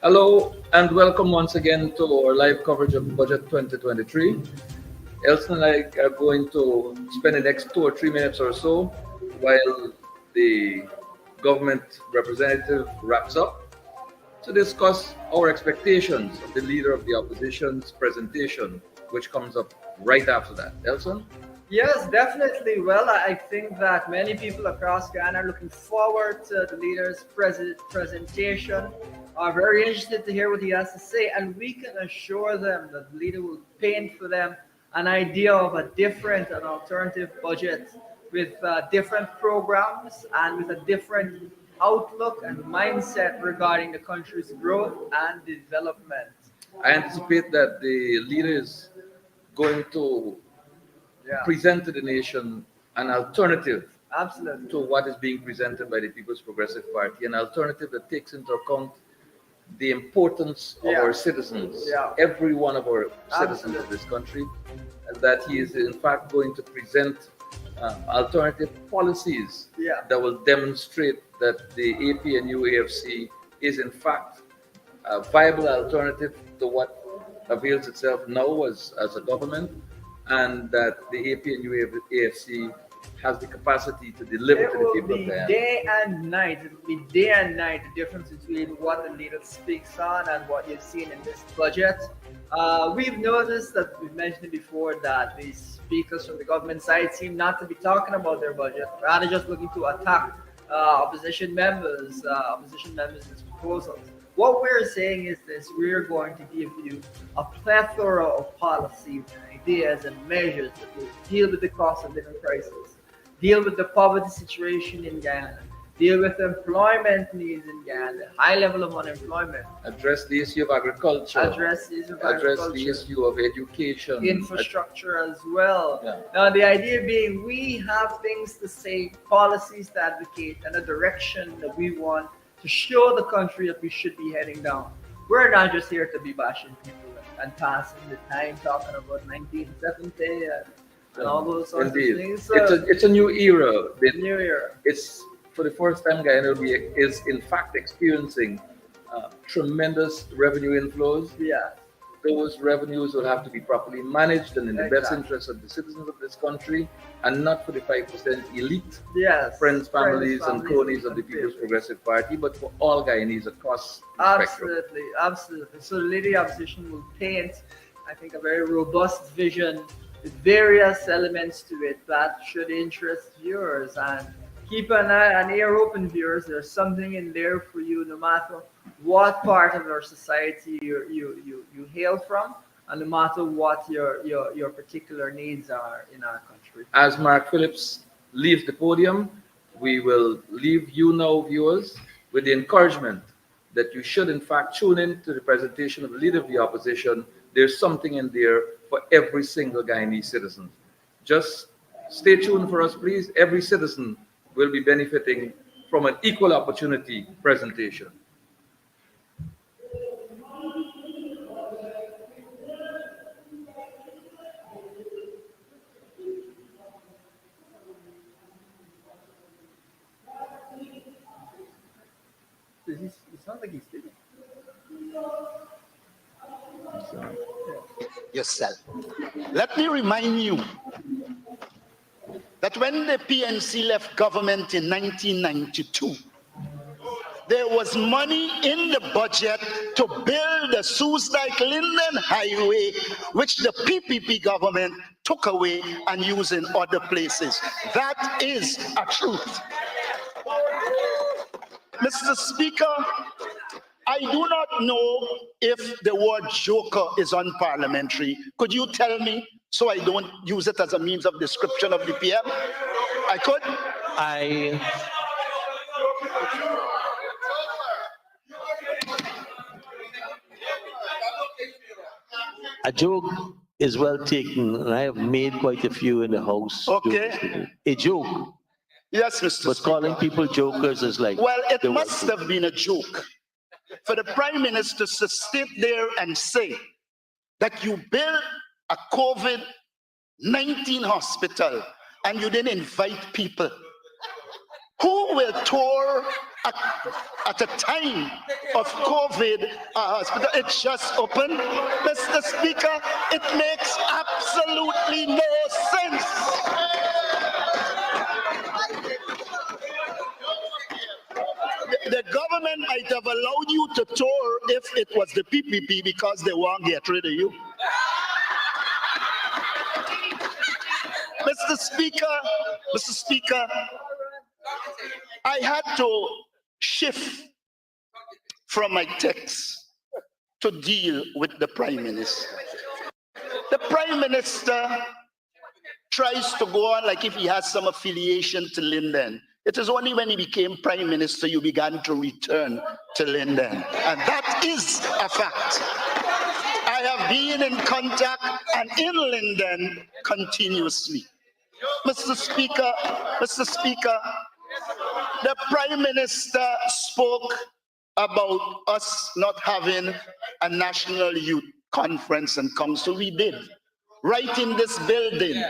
Hello and welcome once again to our live coverage of Budget 2023. Elson and I are going to spend the next 2 or 3 minutes or so while the government representative wraps up to discuss our expectations of the leader of the opposition's presentation, which comes up right after that. Elson? Yes, definitely. Well, I think that many people across Ghana are looking forward to the leader's presentation, are very interested to hear what he has to say, and we can assure them that the leader will paint for them an idea of a different and alternative budget with different programs and with a different outlook and mindset regarding the country's growth and development. I anticipate that the leader is going to Yeah, present to the nation an alternative absolutely. to what is being presented by the People's Progressive Party, an alternative that takes into account the importance of Yeah. our citizens, Yeah. every one of our citizens of Absolutely. this country, and that he is in fact going to present alternative policies Yeah. that will demonstrate that the APNU AFC is in fact a viable alternative to what avails itself now as a government, and that the APNU AFC has the capacity to deliver It to the will people of be Guyana. day and night. It will be day and night the difference between what the leader speaks on and what you've seen in this budget. We've noticed that we've mentioned it before that the speakers from the government side seem not to be talking about their budget, rather just looking to attack opposition members' proposals. What we're saying is this: we're going to give you a plethora of policies and ideas and measures that will deal with the cost of living crisis, deal with the poverty situation in Guyana, deal with employment needs in Guyana, high level of unemployment, Address the issue of agriculture, address the issue of address the agriculture, issue of education, infrastructure as well. Yeah. Now, the idea being we have things to say, policies to advocate, and a direction that we want to show the country that we should be heading down. We're not just here to be bashing people and passing the time talking about 1970 and all those sorts Indeed. of things. It's a new era. New Year. It's for the first time Guyana is in fact experiencing tremendous revenue inflows. Yeah, Those revenues will have to be properly managed and in the best exactly. interest of the citizens of this country, and not for the 5% elite Yes. friends, families, and cronies of the and People's families. Progressive Party, but for all Guyanese across the spectrum. Absolutely, absolutely. So the Lady Opposition will paint, I think, a very robust vision with various elements to it that should interest viewers. And keep an ear open, viewers. There's something in there for you, no matter what part of our society you hail from, and no matter what your particular needs are in our country. As Mark Phillips leaves the podium, we will leave you now, viewers, with the encouragement that you should, in fact, tune in to the presentation of the Leader of the Opposition. There's something in there for every single Guyanese citizen. Just stay tuned for us, please. Every citizen will be benefiting from an equal opportunity presentation. It sounds like he's speaking. Yourself. Let me remind you that when the PNC left government in 1992, there was money in the budget to build the Soesdijk-Linden Highway, which the PPP government took away and used in other places. That is a truth. Mr. Speaker, I do not know if the word joker is unparliamentary. Could you tell me so I don't use it as a means of description of the PM? I could? A joke is well taken, and I have made quite a few in the house. Okay. A joke, Yes, Mr. but Speaker. calling people jokers is like. Well, it the must worst. have been a joke for the Prime Minister to sit there and say that you built a COVID-19 hospital and you didn't invite people. Who will tour at a time of COVID hospital. It's just open. Mr. Speaker, it makes absolutely no sense. The government might have allowed you to tour if it was the PPP because they won't get rid of you. Mr. Speaker, I had to shift from my text to deal with the Prime Minister. The Prime Minister tries to go on like if he has some affiliation to Linden. It is only when he became Prime Minister you began to return to Linden. And that is a fact. I have been in contact and in Linden continuously. Mr. Speaker, the Prime Minister spoke about us not having a national youth conference and council. We did, right in this building.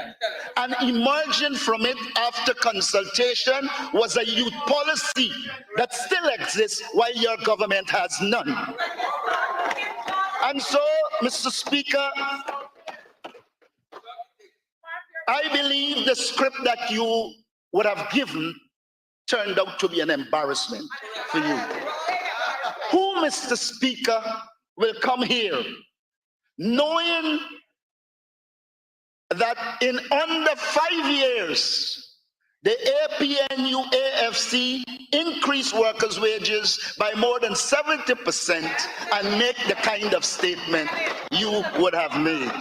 And emerging from it after consultation was a youth policy that still exists while your government has none. And so, Mr. Speaker, I believe the script that you would have given turned out to be an embarrassment for you. Who, Mr. Speaker, will come here knowing that in under 5 years, the APNU AFC increased workers' wages by more than 70% and make the kind of statement you would have made?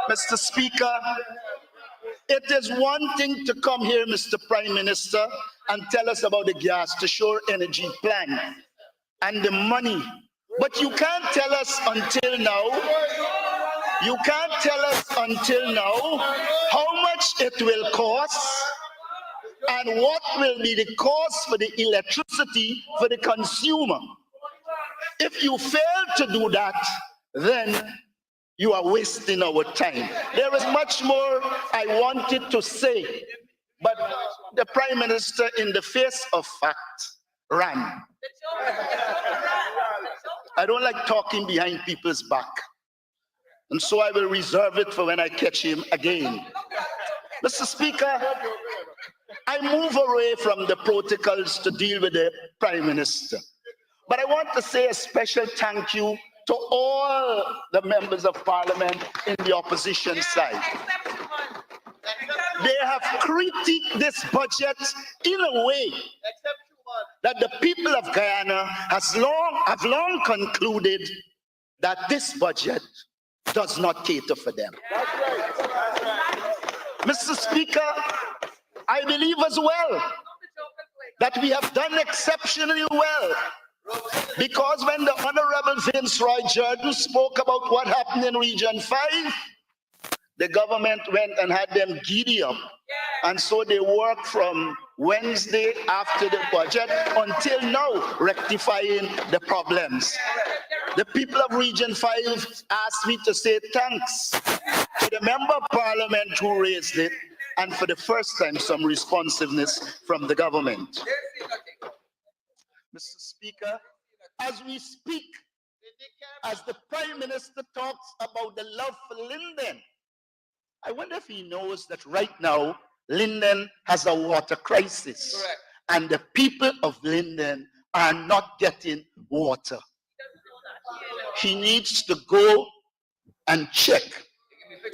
Mr. Speaker, it is one thing to come here, Mr. Prime Minister, and tell us about the gas to shore energy plan and the money. But you can't tell us until now, how much it will cost and what will be the cost for the electricity for the consumer. If you fail to do that, then you are wasting our time. There is much more I wanted to say, but the Prime Minister, in the face of fact, ran. I don't like talking behind people's back, and so I will reserve it for when I catch him again. Mr. Speaker, I move away from the protocols to deal with the Prime Minister, but I want to say a special thank you to all the members of Parliament in the opposition side. They have critiqued this budget in a way that the people of Guyana have long concluded that this budget does not cater for them. Mr. Speaker, I believe as well that we have done exceptionally well, because when the Honorable Vince Roy Jordan spoke about what happened in Region 5, the government went and had them giddy up. And so they worked from Wednesday after the budget until now, rectifying the problems. The people of Region 5 asked me to say thanks to the Member of Parliament who raised it, and for the first time, some responsiveness from the government. Mr. Speaker, as we speak, as the Prime Minister talks about the love for Linden, I wonder if he knows that right now, Linden has a water crisis. Correct. And the people of Linden are not getting water. He needs to go and check.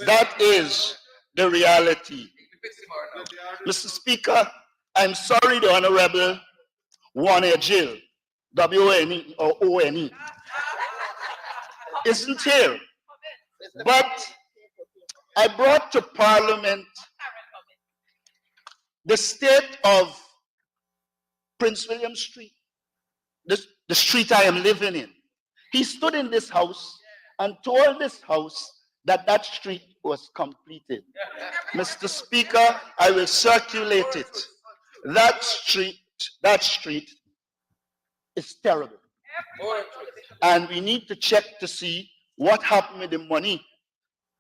That is the reality. Mr. Speaker, I'm sorry the Honorable Warner Jill, W-O-N-E or O-N-E, isn't here. But I brought to Parliament the state of Prince William Street, the street I am living in. He stood in this house and told this house that that street was completed. Mr. Speaker, I will circulate it. That street is terrible. And we need to check to see what happened with the money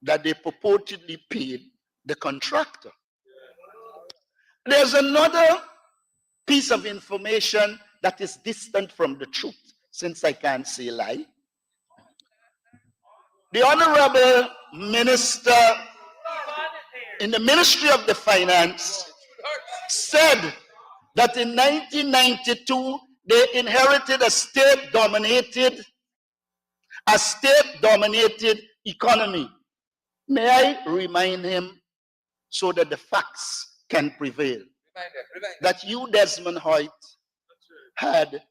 that they purportedly paid the contractor. There's another piece of information that is distant from the truth, since I can't say lie. The Honorable Minister in the Ministry of the Finance said that in 1992 they inherited a state-dominated economy. May I remind him, so that the facts can prevail, that you, Desmond Hoyt, had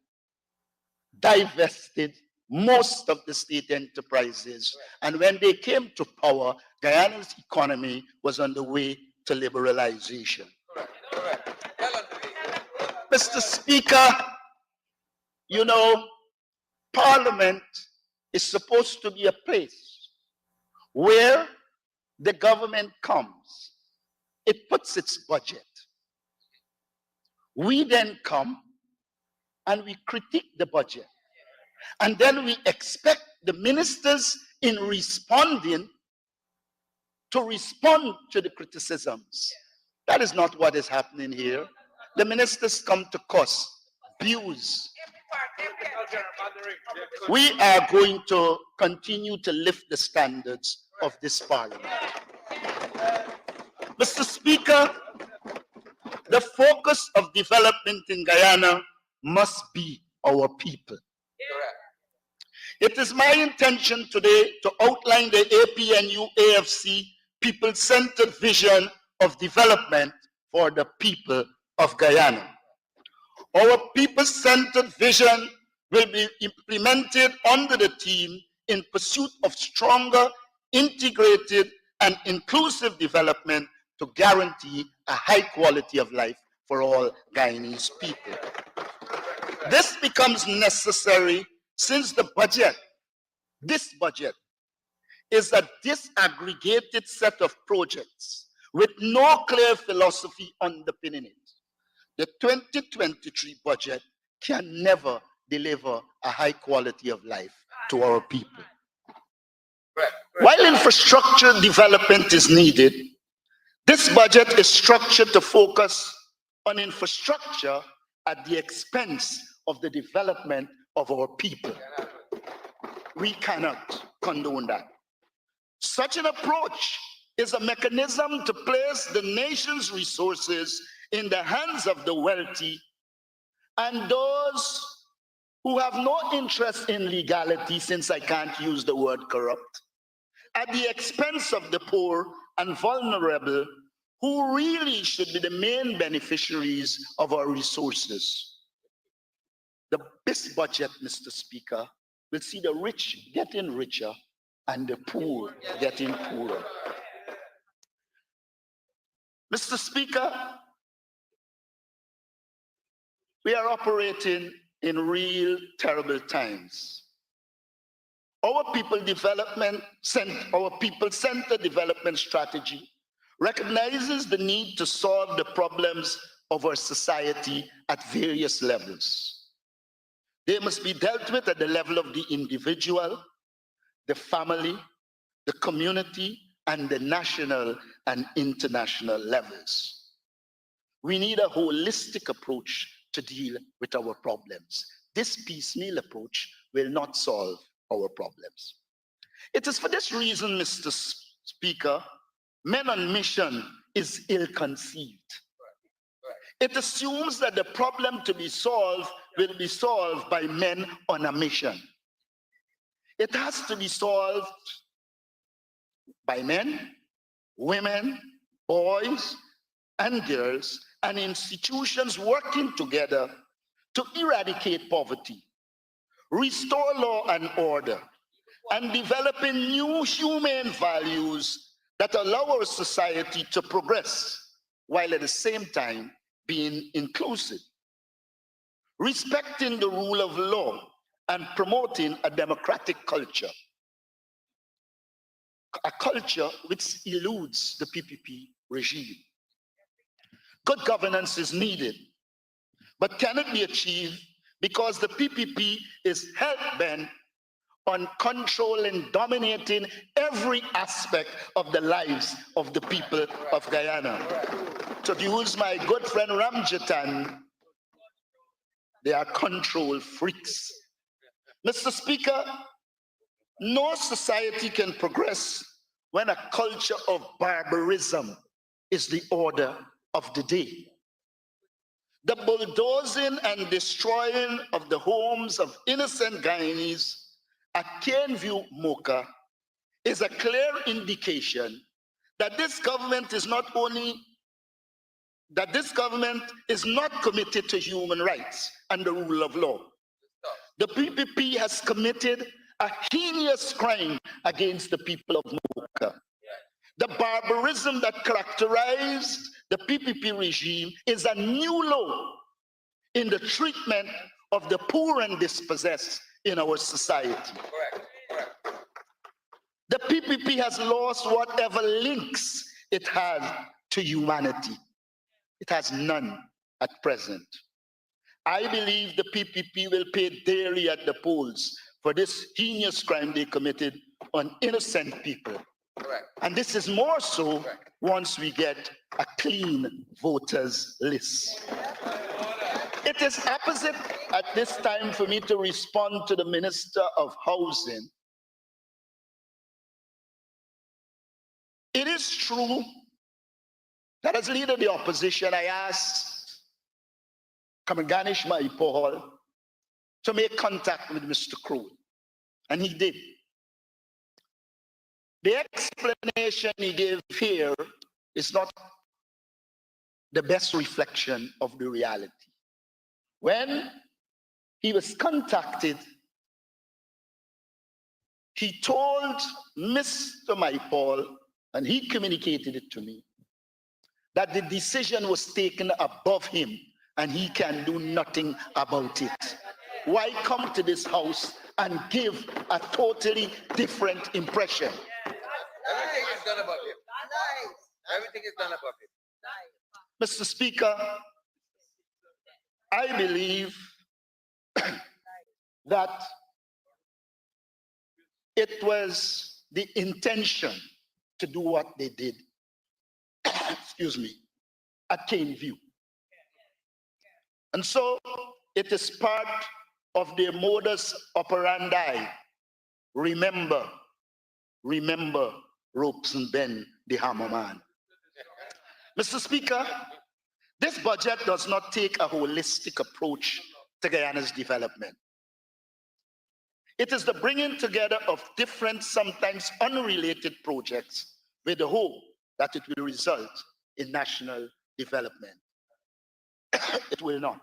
divested most of the state enterprises, and when they came to power, Guyana's economy was on the way to liberalization. Mr. Speaker, you know, Parliament is supposed to be a place where the government comes, it puts its budget. We then come and we critique the budget. And then we expect the ministers in responding to respond to the criticisms. That is not what is happening here. The ministers come to cuss, abuse. We are going to continue to lift the standards of this parliament. Mr. Speaker, the focus of development in Guyana must be our people. It is my intention today to outline the APNU-AFC people-centered vision of development for the people of Guyana. Our people-centered vision will be implemented under the theme in pursuit of stronger, integrated, and inclusive development to guarantee a high quality of life for all Guyanese people. This becomes necessary since this budget is a disaggregated set of projects with no clear philosophy underpinning it. The 2023 budget can never deliver a high quality of life to our people. While infrastructure development is needed, this budget is structured to focus on infrastructure at the expense of the development of our people. We cannot condone that. Such an approach is a mechanism to place the nation's resources in the hands of the wealthy and those who have no interest in legality, since I can't use the word corrupt, at the expense of the poor and vulnerable, who really should be the main beneficiaries of our resources. This budget, Mr. Speaker, will see the rich getting richer and the poor getting poorer. Mr. Speaker, we are operating in real terrible times. Our people-centered development strategy recognizes the need to solve the problems of our society at various levels. They must be dealt with at the level of the individual, the family, the community, and the national and international levels. We need a holistic approach to deal with our problems. This piecemeal approach will not solve our problems. It is for this reason, Mr. Speaker, men on mission is ill-conceived. It assumes that the problem to be solved will be solved by men on a mission. It has to be solved by men, women, boys, and girls, and institutions working together to eradicate poverty, restore law and order, and developing new humane values that allow our society to progress, while at the same time being inclusive, respecting the rule of law and promoting a democratic culture, a culture which eludes the PPP regime. Good governance is needed, but cannot be achieved because the PPP is hell-bent on controlling, dominating every aspect of the lives of the people of Guyana. To use my good friend Ramjatan, they are control freaks. Mr. Speaker, no society can progress when a culture of barbarism is the order of the day. The bulldozing and destroying of the homes of innocent Guyanese at Caneview, Mocha, is a clear indication that this government is not committed to human rights and the rule of law. The PPP has committed a heinous crime against the people of Mocha. The barbarism that characterized the PPP regime is a new low in the treatment of the poor and dispossessed in our society. The PPP has lost whatever links it has to humanity. It has none at present. I believe the PPP will pay dearly at the polls for this heinous crime they committed on innocent people. Correct. And this is more so Correct. once we get a clean voters list. It is opposite at this time for me to respond to the Minister of Housing. It is true that as leader of the opposition, I asked Kamaganish Maipol to make contact with Mr. Crow, and he did. The explanation he gave here is not the best reflection of the reality. When he was contacted, he told Mr. Maipol, and he communicated it to me, that the decision was taken above him and he can do nothing about it. Why come to this house and give a totally different impression? Everything is done above him. Everything is done above him. Mr. Speaker, I believe that it was the intention to do what they did, excuse me, at Caneview. And so it is part of their modus operandi. Remember, ropes and bend the hammer man. Mr. Speaker, this budget does not take a holistic approach to Guyana's development. It is the bringing together of different, sometimes unrelated projects with the hope that it will result in national development. It will not.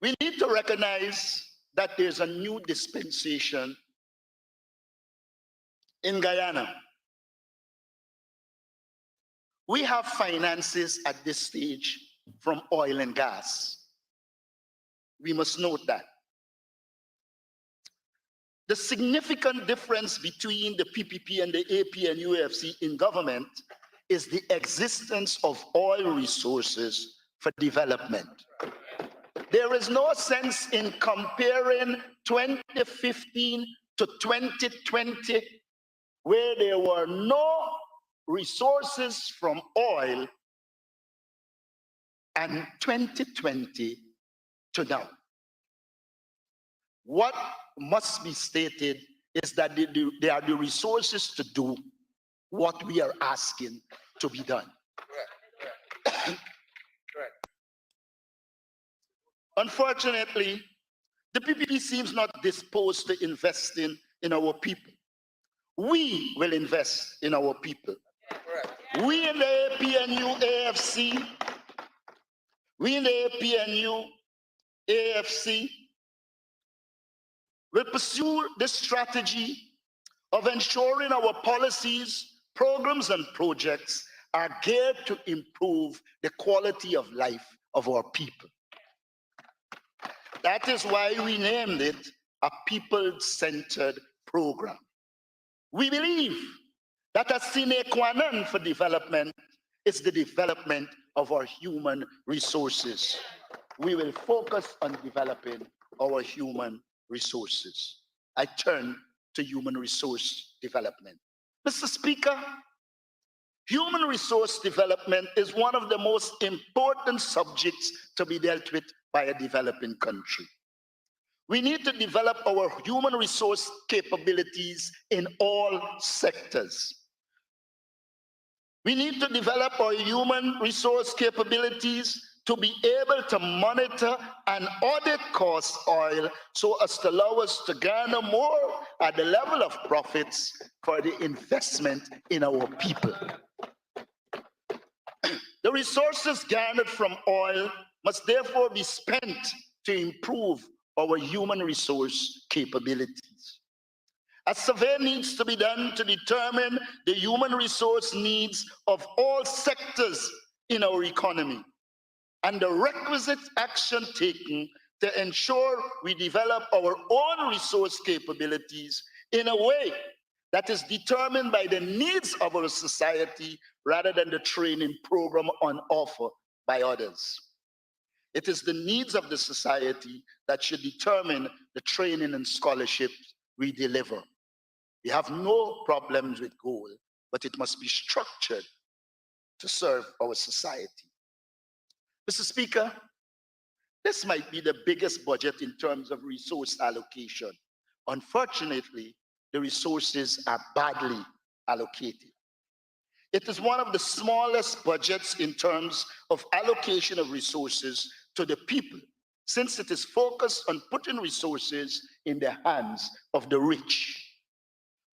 We need to recognize that there's a new dispensation in Guyana. We have finances at this stage from oil and gas. We must note that. The significant difference between the PPP and the AP and UFC in government is the existence of oil resources for development. There is no sense in comparing 2015 to 2020, where there were no resources from oil, and 2020 to now. What must be stated is that there are the resources to do what we are asking to be done. Correct. Unfortunately, the PPP seems not disposed to investing in our people. We will invest in our people. Correct. We in the APNU AFC, will pursue this strategy of ensuring our policies, programs, and projects are geared to improve the quality of life of our people. That is why we named it a people-centered program. We believe that a sine qua non for development is the development of our human resources. We will focus on developing our human resources. I turn to human resource development. Mr. Speaker, human resource development is one of the most important subjects to be dealt with by a developing country. We need to develop our human resource capabilities in all sectors. We need to develop our human resource capabilities to be able to monitor and audit cost oil so as to allow us to garner more at the level of profits for the investment in our people. The resources garnered from oil must therefore be spent to improve our human resource capabilities. A survey needs to be done to determine the human resource needs of all sectors in our economy and the requisite action taken to ensure we develop our own resource capabilities in a way that is determined by the needs of our society rather than the training program on offer by others. It is the needs of the society that should determine the training and scholarship we deliver. We have no problems with goal, but it must be structured to serve our society. Mr. Speaker, this might be the biggest budget in terms of resource allocation. Unfortunately, the resources are badly allocated. It is one of the smallest budgets in terms of allocation of resources to the people, since it is focused on putting resources in the hands of the rich.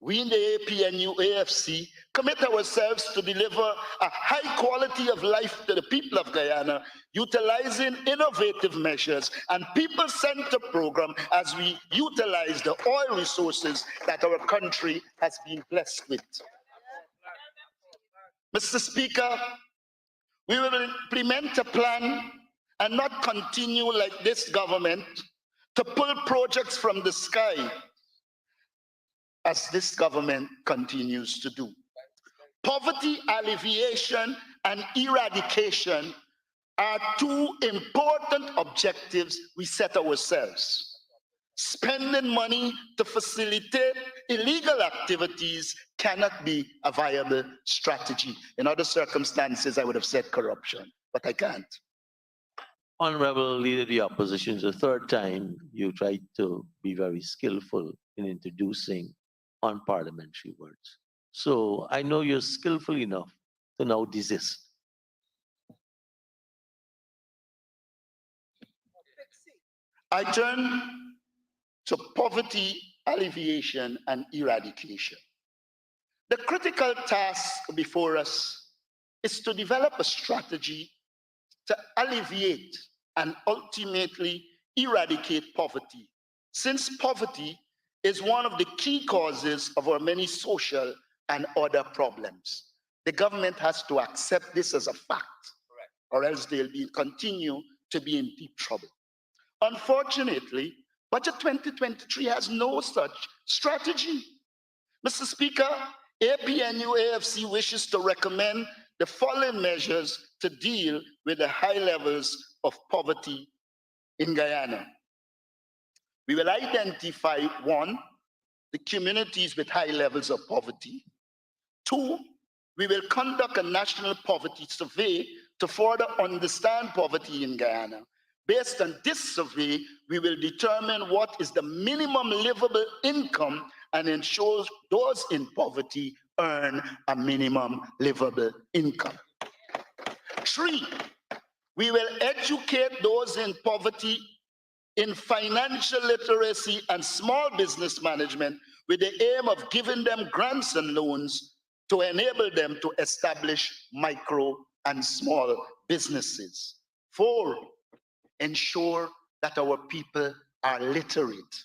We in the APNU AFC commit ourselves to deliver a high quality of life to the people of Guyana, utilizing innovative measures and people-centered program as we utilize the oil resources that our country has been blessed with. Mr. Speaker, we will implement a plan and not continue like this government to pull projects from the sky as this government continues to do. Poverty alleviation and eradication are two important objectives we set ourselves. Spending money to facilitate illegal activities cannot be a viable strategy. In other circumstances, I would have said corruption, but I can't. Honorable Leader of the Opposition, the third time you tried to be very skillful in introducing unparliamentary words. So I know you're skillful enough to now desist. I turn to poverty alleviation and eradication. The critical task before us is to develop a strategy to alleviate and ultimately eradicate poverty, since poverty is one of the key causes of our many social and other problems. The government has to accept this as a fact, or else they'll continue to be in deep trouble. Unfortunately, Budget 2023 has no such strategy. Mr. Speaker, APNU AFC wishes to recommend the following measures to deal with the high levels of poverty in Guyana. We will identify, one, the communities with high levels of poverty. Two, we will conduct a national poverty survey to further understand poverty in Guyana. Based on this survey, we will determine what is the minimum livable income and ensure those in poverty earn a minimum livable income. Three, we will educate those in poverty in financial literacy and small business management with the aim of giving them grants and loans to enable them to establish micro and small businesses. Four, ensure that our people are literate.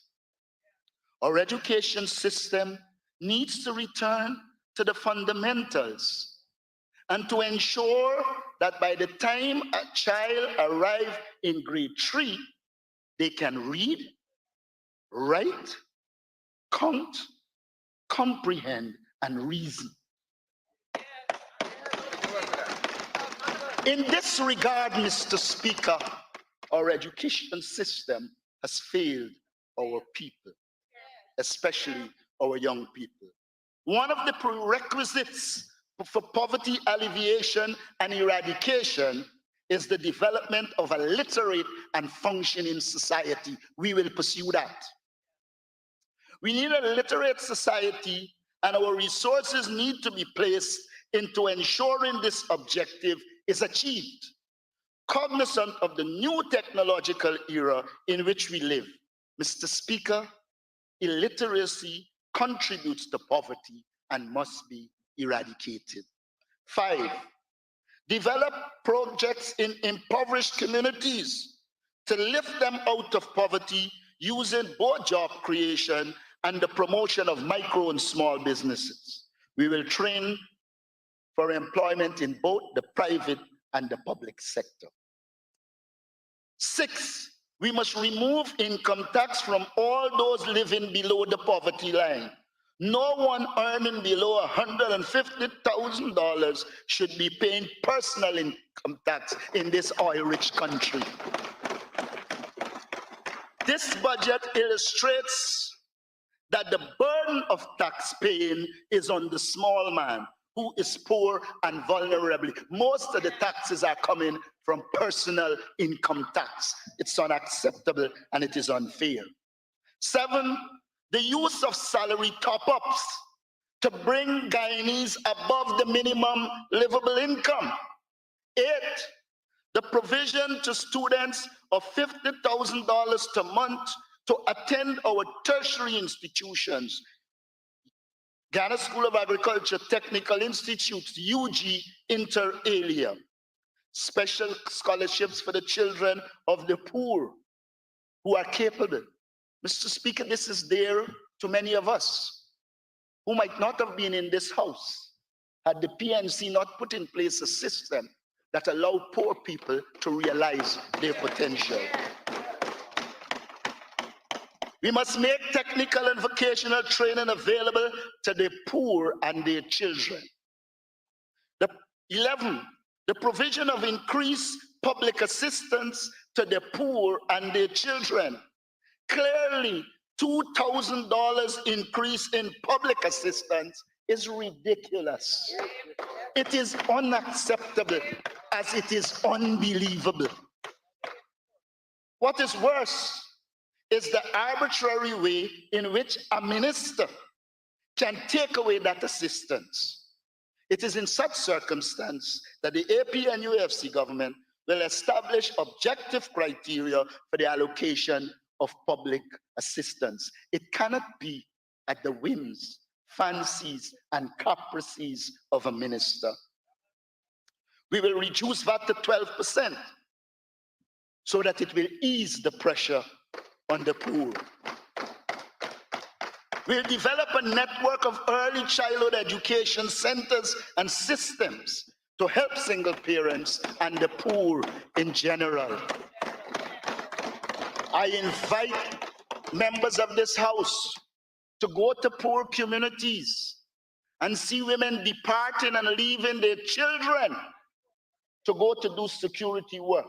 Our education system needs to return to the fundamentals and to ensure that by the time a child arrives in grade 3, they can read, write, count, comprehend, and reason. In this regard, Mr. Speaker, our education system has failed our people, especially our young people. One of the prerequisites for poverty alleviation and eradication is the development of a literate and functioning society. We will pursue that. We need a literate society, and our resources need to be placed into ensuring this objective is achieved, cognizant of the new technological era in which we live. Mr. Speaker, illiteracy contributes to poverty and must be eradicated. 5, develop projects in impoverished communities to lift them out of poverty using both job creation and the promotion of micro and small businesses. We will train for employment in both the private and the public sector. 6, we must remove income tax from all those living below the poverty line. No one earning below $150,000 should be paying personal income tax in this oil-rich country. This budget illustrates that the burden of tax paying is on the small man who is poor and vulnerable. Most of the taxes are coming from personal income tax. It's unacceptable and it is unfair. 7, the use of salary top-ups to bring Guyanese above the minimum livable income. 8, the provision to students of $50,000 per month to attend our tertiary institutions. Ghana School of Agriculture, Technical Institutes, UG, inter alia. Special scholarships for the children of the poor who are capable. Mr. Speaker, this is dear to many of us who might not have been in this house had the PNC not put in place a system that allowed poor people to realize their potential. We must make technical and vocational training available to the poor and their children. 11, the provision of increased public assistance to the poor and their children. Clearly, $2,000 increase in public assistance is ridiculous. It is unacceptable as it is unbelievable. What is worse is the arbitrary way in which a minister can take away that assistance. It is in such circumstance that the AP and UFC government will establish objective criteria for the allocation of public assistance. It cannot be at the whims, fancies, and caprices of a minister. We will reduce VAT to 12% so that it will ease the pressure on the poor. We'll develop a network of early childhood education centers and systems to help single parents and the poor in general. I invite members of this house to go to poor communities and see women departing and leaving their children to go to do security work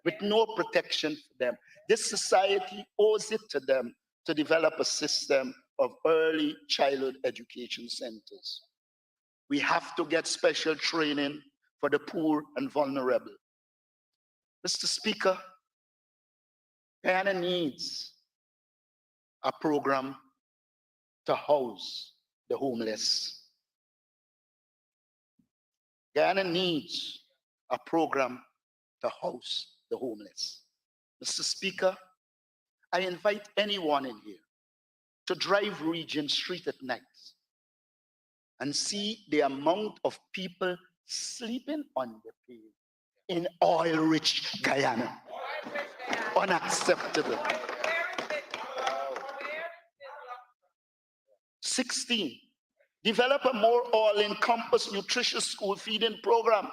with no protection for them. This society owes it to them to develop a system of early childhood education centers. We have to get special training for the poor and vulnerable. Mr. Speaker, Guyana needs a program to house the homeless. Guyana needs a program to house the homeless. Mr. Speaker, I invite anyone in here to drive Regent Street at night and see the amount of people sleeping on the pavement in oil-rich Guyana. Unacceptable. 16, develop a more all-encompassing nutritious school feeding program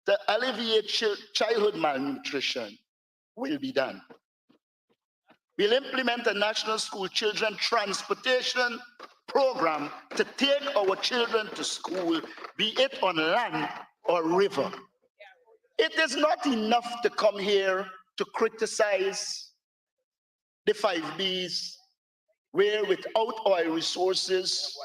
to alleviate childhood malnutrition. Will be done. We'll implement a national school children transportation program to take our children to school, be it on land or river. It is not enough to come here to criticize the 5Bs, where without oil resources,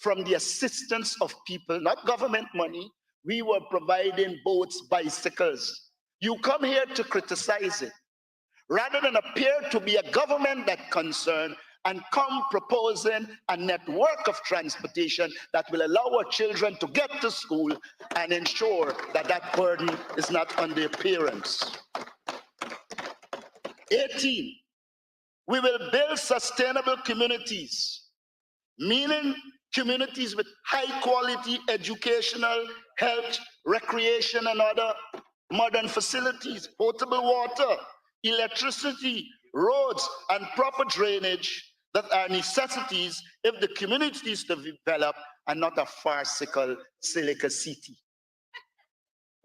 from the assistance of people, not government money, we were providing boats, bicycles. You come here to criticize it, rather than appear to be a government that concerned and come proposing a network of transportation that will allow our children to get to school and ensure that that burden is not on the parents. 18, we will build sustainable communities, meaning communities with high quality educational, health, recreation, and other modern facilities, potable water, electricity, roads, and proper drainage that are necessities if the communities to develop and not a farcical silica city.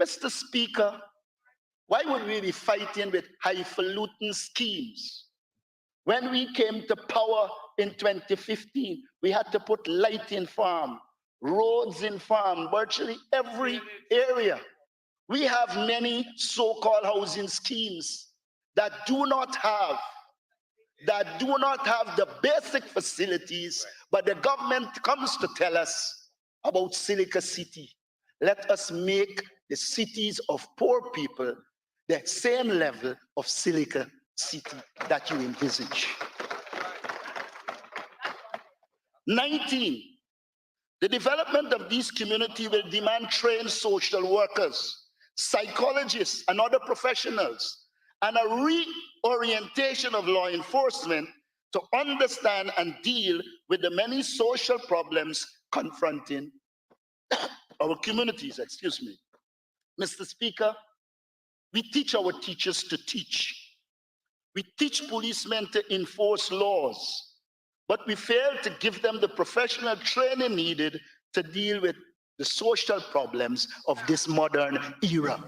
Mr. Speaker, why would we be fighting with highfalutin schemes? When we came to power in 2015, we had to put light in farm, roads in farm, virtually every area. We have many so-called housing schemes that do not have the basic facilities, but the government comes to tell us about Silica City. Let us make the cities of poor people the same level of Silica City that you envisage. 19, the development of these communities will demand trained social workers, psychologists, and other professionals, and a reorientation of law enforcement to understand and deal with the many social problems confronting our communities. Excuse me. Mr. Speaker, we teach our teachers to teach. We teach policemen to enforce laws, but we fail to give them the professional training needed to deal with the social problems of this modern era.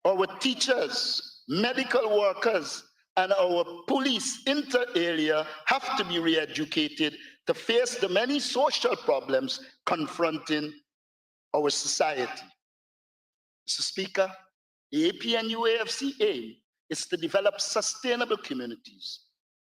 Our teachers, medical workers, and our police inter alia have to be re-educated to face the many social problems confronting our society. Mr. Speaker, the APNUAFC aim is to develop sustainable communities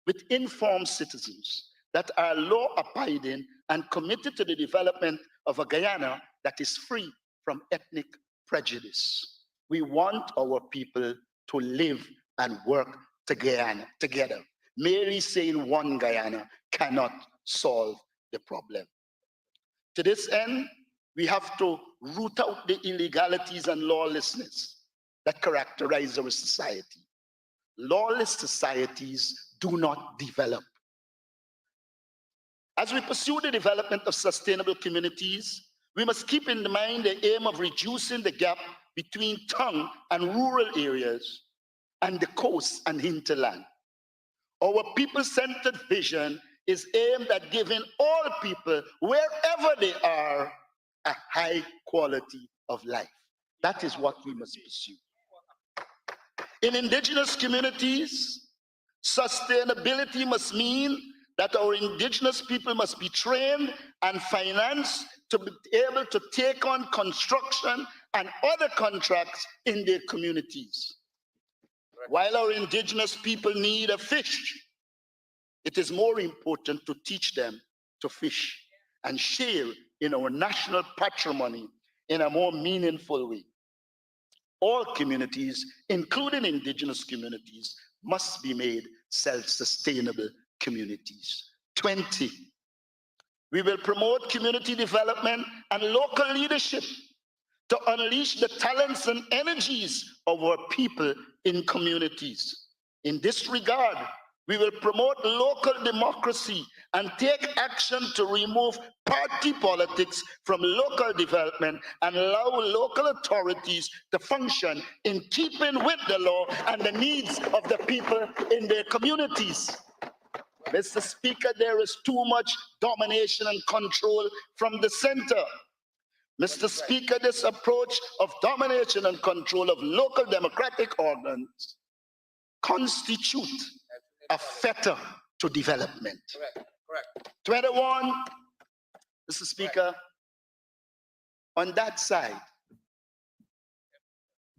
with informed citizens that are law-abiding and committed to the development of a Guyana that is free from ethnic prejudice. We want our people to live and work together. Merely saying one Guyana cannot solve the problem. To this end, we have to root out the illegalities and lawlessness that characterize our society. Lawless societies do not develop. As we pursue the development of sustainable communities, we must keep in mind the aim of reducing the gap between town and rural areas and the coast and hinterland. Our people-centered vision is aimed at giving all people, wherever they are, a high quality of life. That is what we must pursue. In indigenous communities, sustainability must mean that our indigenous people must be trained and financed to be able to take on construction and other contracts in their communities. While our indigenous people need a fish, it is more important to teach them to fish and share in our national patrimony in a more meaningful way. All communities, including indigenous communities, must be made self-sustainable communities. 20, we will promote community development and local leadership to unleash the talents and energies of our people in communities. In this regard, we will promote local democracy and take action to remove party politics from local development and allow local authorities to function in keeping with the law and the needs of the people in their communities. Mr. Speaker, there is too much domination and control from the center. Mr. Speaker, this approach of domination and control of local democratic organs constitute a fetter to development. Correct. 21, Mr. Speaker, on that side,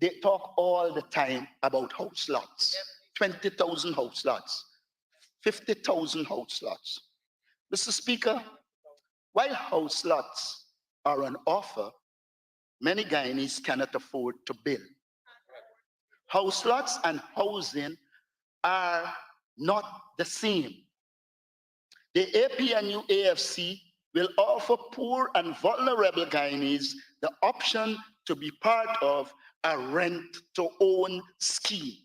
they talk all the time about house lots. 20,000 house lots, 50,000 house lots. Mr. Speaker, while house lots are on offer, many Guyanese cannot afford to build. House lots and housing are not the same. The APNU AFC will offer poor and vulnerable Guyanese the option to be part of a rent-to-own scheme.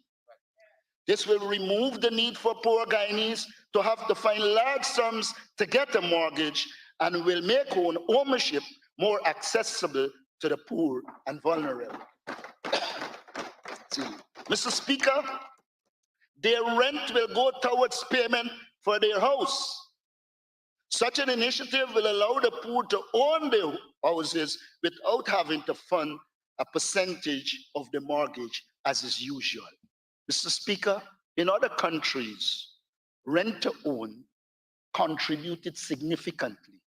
This will remove the need for poor Guyanese to have to find large sums to get a mortgage and will make home ownership more accessible to the poor and vulnerable. Mr. Speaker, their rent will go towards payment for their house. Such an initiative will allow the poor to own their houses without having to fund a percentage of the mortgage as is usual. Mr. Speaker, in other countries, rent to own contributed significantly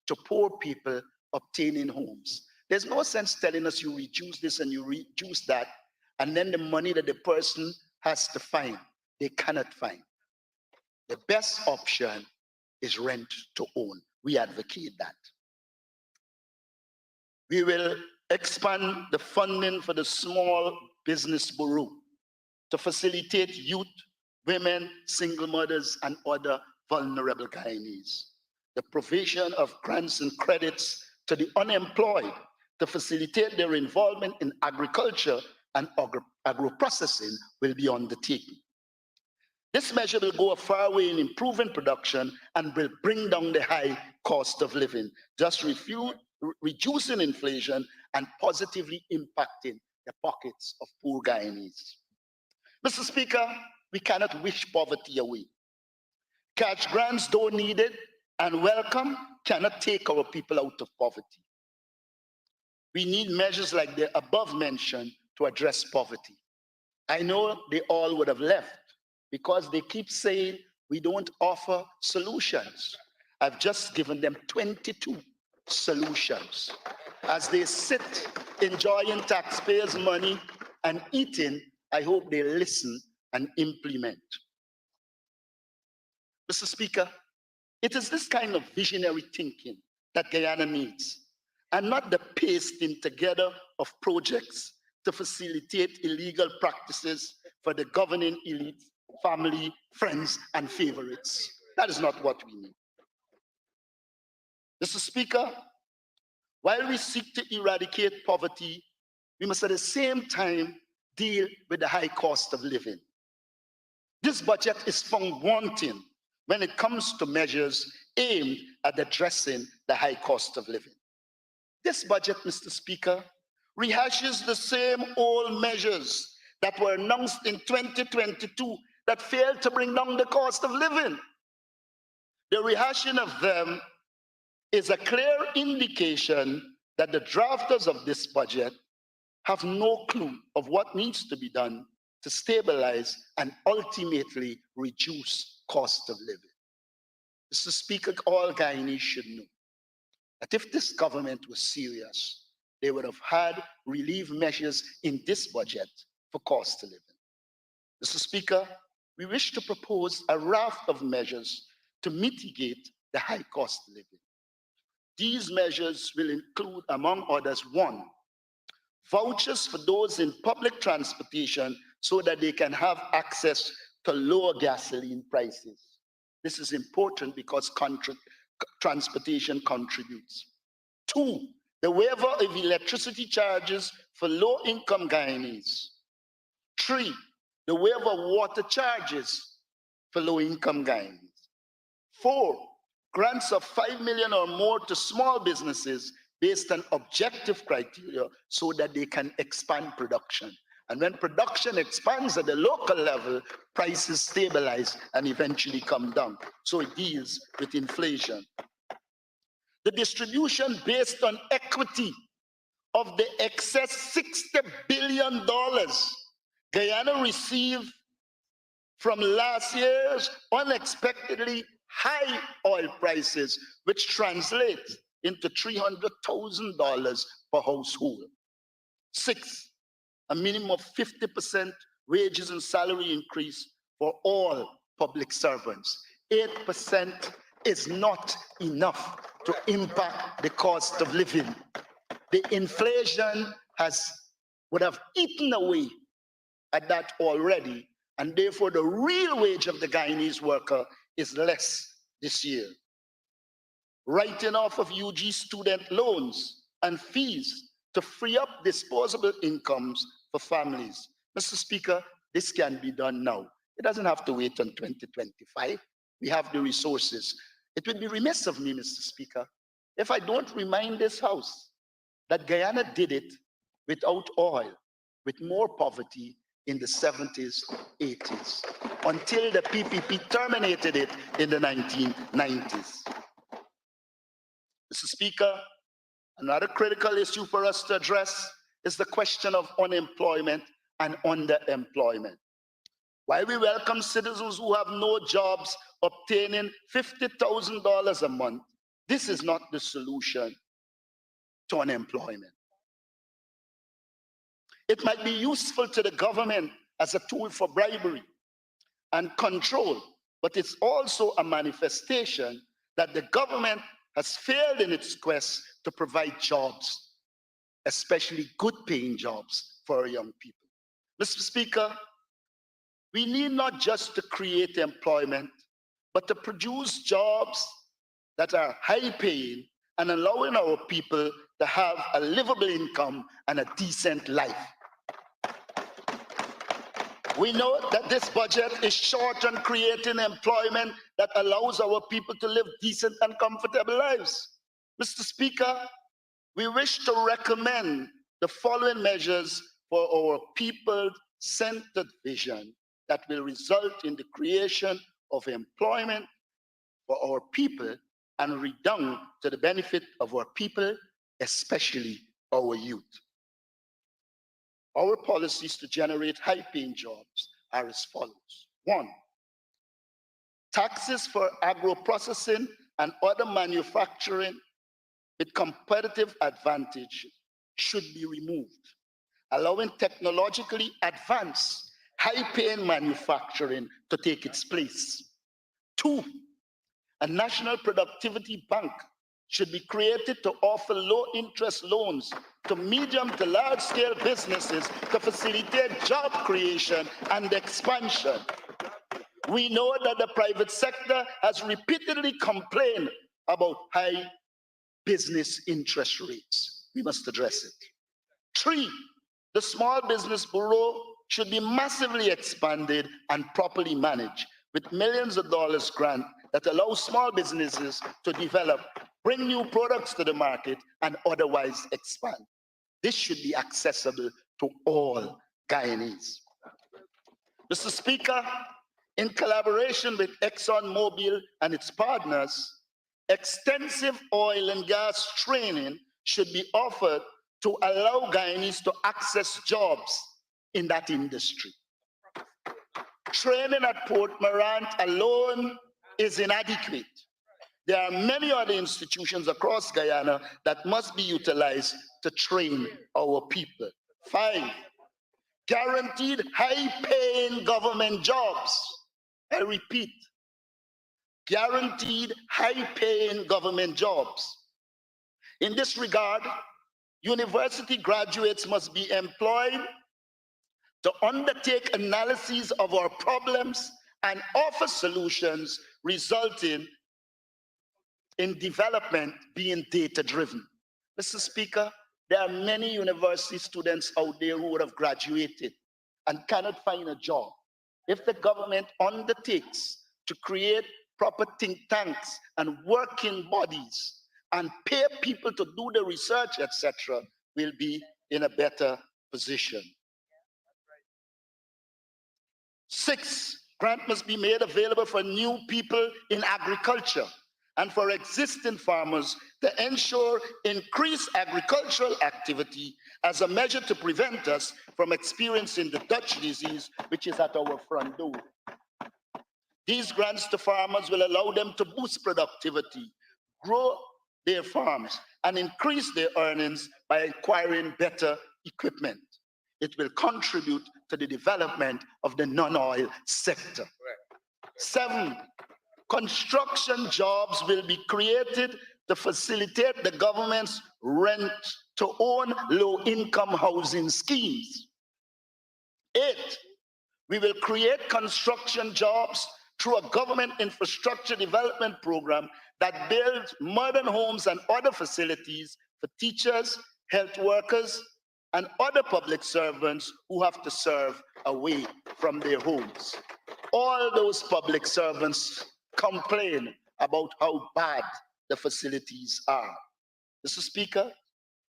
to poor people obtaining homes. There's no sense telling us you reduce this and you reduce that, and then the money that the person has to find, they cannot find. The best option is rent to own. We advocate that. We will expand the funding for the Small Business Bureau to facilitate youth, women, single mothers, and other vulnerable Guyanese. The provision of grants and credits to the unemployed to facilitate their involvement in agriculture and agro-processing will be undertaken. This measure will go a far way in improving production and will bring down the high cost of living, thus reducing inflation and positively impacting the pockets of poor Guyanese. Mr. Speaker, we cannot wish poverty away. Cash grants, though needed and welcome, cannot take our people out of poverty. We need measures like the above mentioned to address poverty. I know they all would have left because they keep saying we don't offer solutions. I've just given them 22 solutions. As they sit enjoying taxpayers' money and eating, I hope they listen and implement. Mr. Speaker, it is this kind of visionary thinking that Guyana needs, and not the pasting together of projects to facilitate illegal practices for the governing elite, family, friends, and favorites. That is not what we need. Mr. Speaker, while we seek to eradicate poverty, we must at the same time deal with the high cost of living. This budget is found wanting when it comes to measures aimed at addressing the high cost of living. This budget, Mr. Speaker, rehashes the same old measures that were announced in 2022 that failed to bring down the cost of living. The rehashing of them is a clear indication that the drafters of this budget have no clue of what needs to be done to stabilize and ultimately reduce cost of living. Mr. Speaker, all Guyanese should know that if this government was serious, they would have had relief measures in this budget for cost of living. Mr. Speaker, we wish to propose a raft of measures to mitigate the high cost of living. These measures will include, among others, 1, vouchers for those in public transportation so that they can have access to lower gasoline prices. This is important because transportation contributes. 2, the waiver of electricity charges for low-income Guyanese. 3, the waiver of water charges for low-income Guyanese. 4, grants of 5 million or more to small businesses based on objective criteria so that they can expand production. And when production expands at the local level, prices stabilize and eventually come down. So it deals with inflation. The distribution based on equity of the excess $60 billion Guyana received from last year's unexpectedly high oil prices, which translates into $300,000 per household. 6, a minimum of 50% wages and salary increase for all public servants. 8% is not enough to impact the cost of living. The inflation would have eaten away at that already, and therefore the real wage of the Guyanese worker is less this year. Writing off of UG student loans and fees to free up disposable incomes for families. Mr. Speaker, this can be done now. It doesn't have to wait until 2025. We have the resources. It would be remiss of me, Mr. Speaker, if I don't remind this House that Guyana did it without oil, with more poverty in the 70s, 80s, until the PPP terminated it in the 1990s. Mr. Speaker, another critical issue for us to address is the question of unemployment and underemployment. While we welcome citizens who have no jobs obtaining $50,000 a month, this is not the solution to unemployment. It might be useful to the government as a tool for bribery and control, but it's also a manifestation that the government has failed in its quest to provide jobs, especially good-paying jobs for our young people. Mr. Speaker, we need not just to create employment, but to produce jobs that are high-paying and allowing our people to have a livable income and a decent life. We know that this budget is short on creating employment that allows our people to live decent and comfortable lives. Mr. Speaker, we wish to recommend the following measures for our people-centered vision that will result in the creation of employment for our people and redound to the benefit of our people, especially our youth. Our policies to generate high-paying jobs are as follows. 1, taxes for agro-processing and other manufacturing with competitive advantage should be removed, allowing technologically advanced, high-paying manufacturing to take its place. 2, a national productivity bank should be created to offer low-interest loans to medium to large-scale businesses to facilitate job creation and expansion. We know that the private sector has repeatedly complained about high business interest rates. We must address it. 3, the Small Business Bureau should be massively expanded and properly managed with millions of dollars grant that allow small businesses to develop, bring new products to the market, and otherwise expand. This should be accessible to all Guyanese. Mr. Speaker, in collaboration with ExxonMobil and its partners, extensive oil and gas training should be offered to allow Guyanese to access jobs in that industry. Training at Port Morant alone is inadequate. There are many other institutions across Guyana that must be utilized to train our people. 5, guaranteed high-paying government jobs. I repeat, guaranteed high-paying government jobs. In this regard, university graduates must be employed to undertake analyses of our problems and offer solutions resulting in development being data-driven. Mr. Speaker, there are many university students out there who would have graduated and cannot find a job. If the government undertakes to create proper think tanks and working bodies and pay people to do the research, etc., we'll be in a better position. 6, grant must be made available for new people in agriculture and for existing farmers to ensure increased agricultural activity as a measure to prevent us from experiencing the Dutch disease, which is at our front door. These grants to farmers will allow them to boost productivity, grow their farms, and increase their earnings by acquiring better equipment. it will contribute to the development of the non-oil sector. 7, construction jobs will be created to facilitate the government's rent-to-own low-income housing schemes. 8, we will create construction jobs through a government infrastructure development program that builds modern homes and other facilities for teachers, health workers, and other public servants who have to serve away from their homes. All those public servants complain about how bad the facilities are. Mr. Speaker,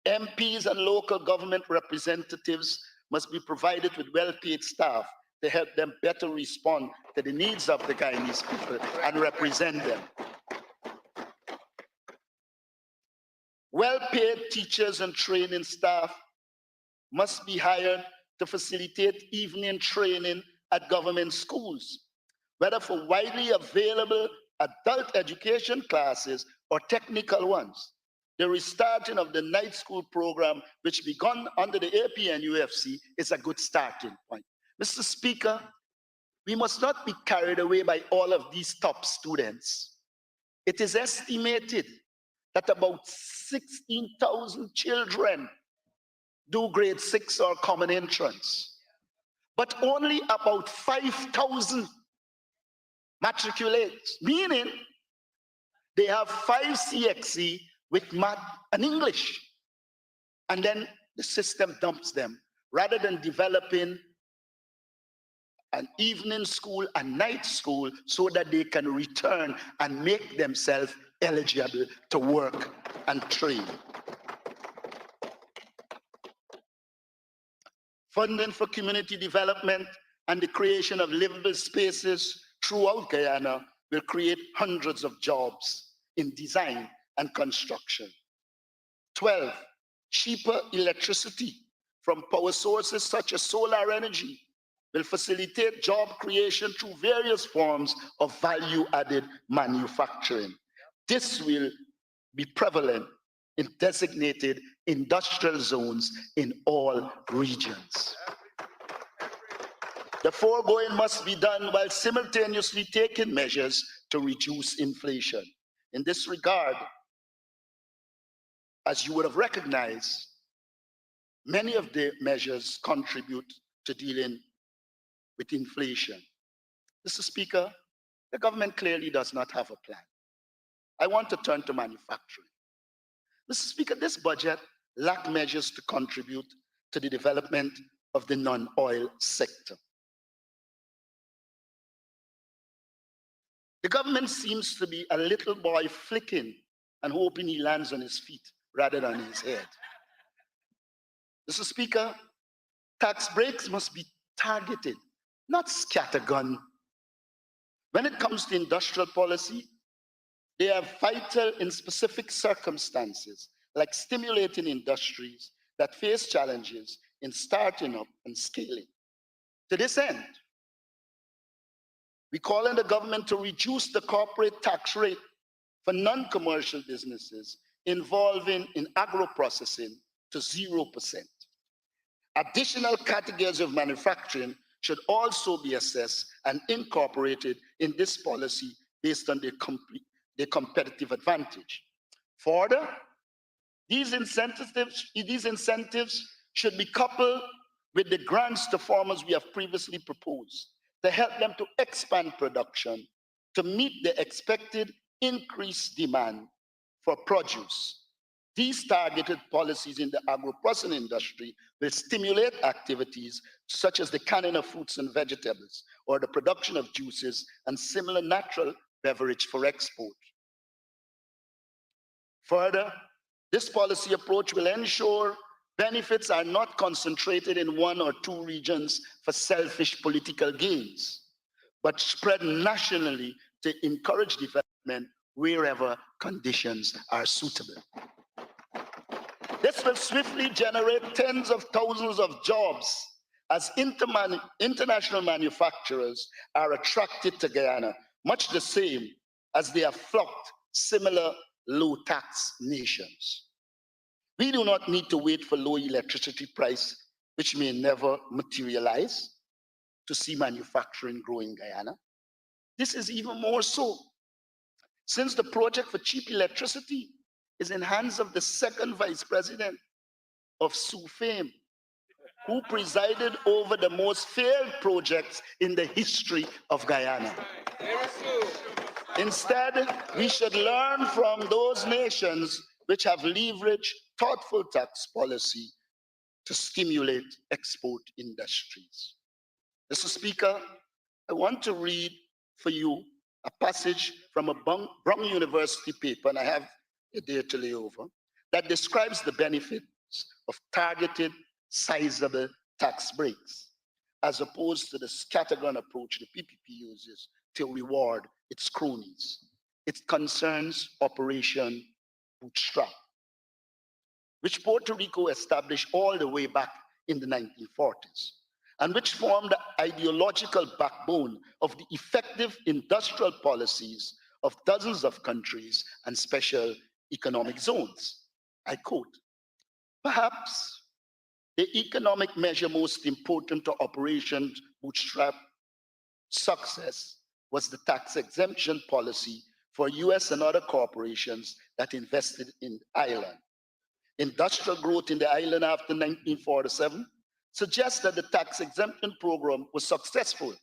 MPs and local government representatives must be provided with well-paid staff to help them better respond to the needs of the Guyanese people and represent them. Well-paid teachers and training staff must be hired to facilitate evening training at government schools, whether for widely available adult education classes or technical ones. The restarting of the night school program, which began under the APNUFC, is a good starting point. Mr. Speaker, we must not be carried away by all of these top students. It is estimated that about 16,000 children do grade 6 or common entrance, but only about 5,000 matriculate, meaning they have 5 CXC with math and English, and then the system dumps them rather than developing an evening school and night school so that they can return and make themselves eligible to work and trade. Funding for community development and the creation of livable spaces throughout Guyana will create hundreds of jobs in design and construction. 12, cheaper electricity from power sources such as solar energy will facilitate job creation through various forms of value-added manufacturing. This will be prevalent in designated industrial zones in all regions. The foregoing must be done while simultaneously taking measures to reduce inflation. In this regard, as you would have recognized, many of the measures contribute to dealing with inflation. Mr. Speaker, the government clearly does not have a plan. I want to turn to manufacturing. Mr. Speaker, this budget lacks measures to contribute to the development of the non-oil sector. The government seems to be a little boy flicking and hoping he lands on his feet rather than his head. Mr. Speaker, tax breaks must be targeted, not scattergun. When it comes to industrial policy, they are vital in specific circumstances, like stimulating industries that face challenges in starting up and scaling. To this end, we call on the government to reduce the corporate tax rate for non-commercial businesses involving in agro-processing to 0%. Additional categories of manufacturing should also be assessed and incorporated in this policy based on their competitive advantage. Further, these incentives should be coupled with the grants to farmers we have previously proposed to help them to expand production to meet the expected increased demand for produce. These targeted policies in the agro-processing industry will stimulate activities such as the canning of fruits and vegetables or the production of juices and similar natural beverage for export. Further, this policy approach will ensure benefits are not concentrated in 1 or 2 regions for selfish political gains, but spread nationally to encourage development wherever conditions are suitable. This will swiftly generate tens of thousands of jobs as international manufacturers are attracted to Guyana, much the same as they have flocked similar low-tax nations. We do not need to wait for low electricity price which may never materialize, to see manufacturing grow in Guyana. This is even more so since the project for cheap electricity is in hands of the second vice president of Sioux fame, who presided over the most failed projects in the history of Guyana. Instead, we should learn from those nations which have leveraged thoughtful tax policy to stimulate export industries. Mr. Speaker, I want to read for you a passage from a Brown University paper, and I have it there to lay over, that describes the benefits of targeted, sizable tax breaks, as opposed to the scattergun approach the PPP uses to reward its cronies. It concerns Operation Bootstrap, which Puerto Rico established all the way back in the 1940s, and which formed the ideological backbone of the effective industrial policies of dozens of countries and special economic zones. I quote, "Perhaps the economic measure most important to Operation Bootstrap success was the tax exemption policy for US and other corporations that invested in the island. Industrial growth in the island after 1947 suggests that the tax exemption program was successful.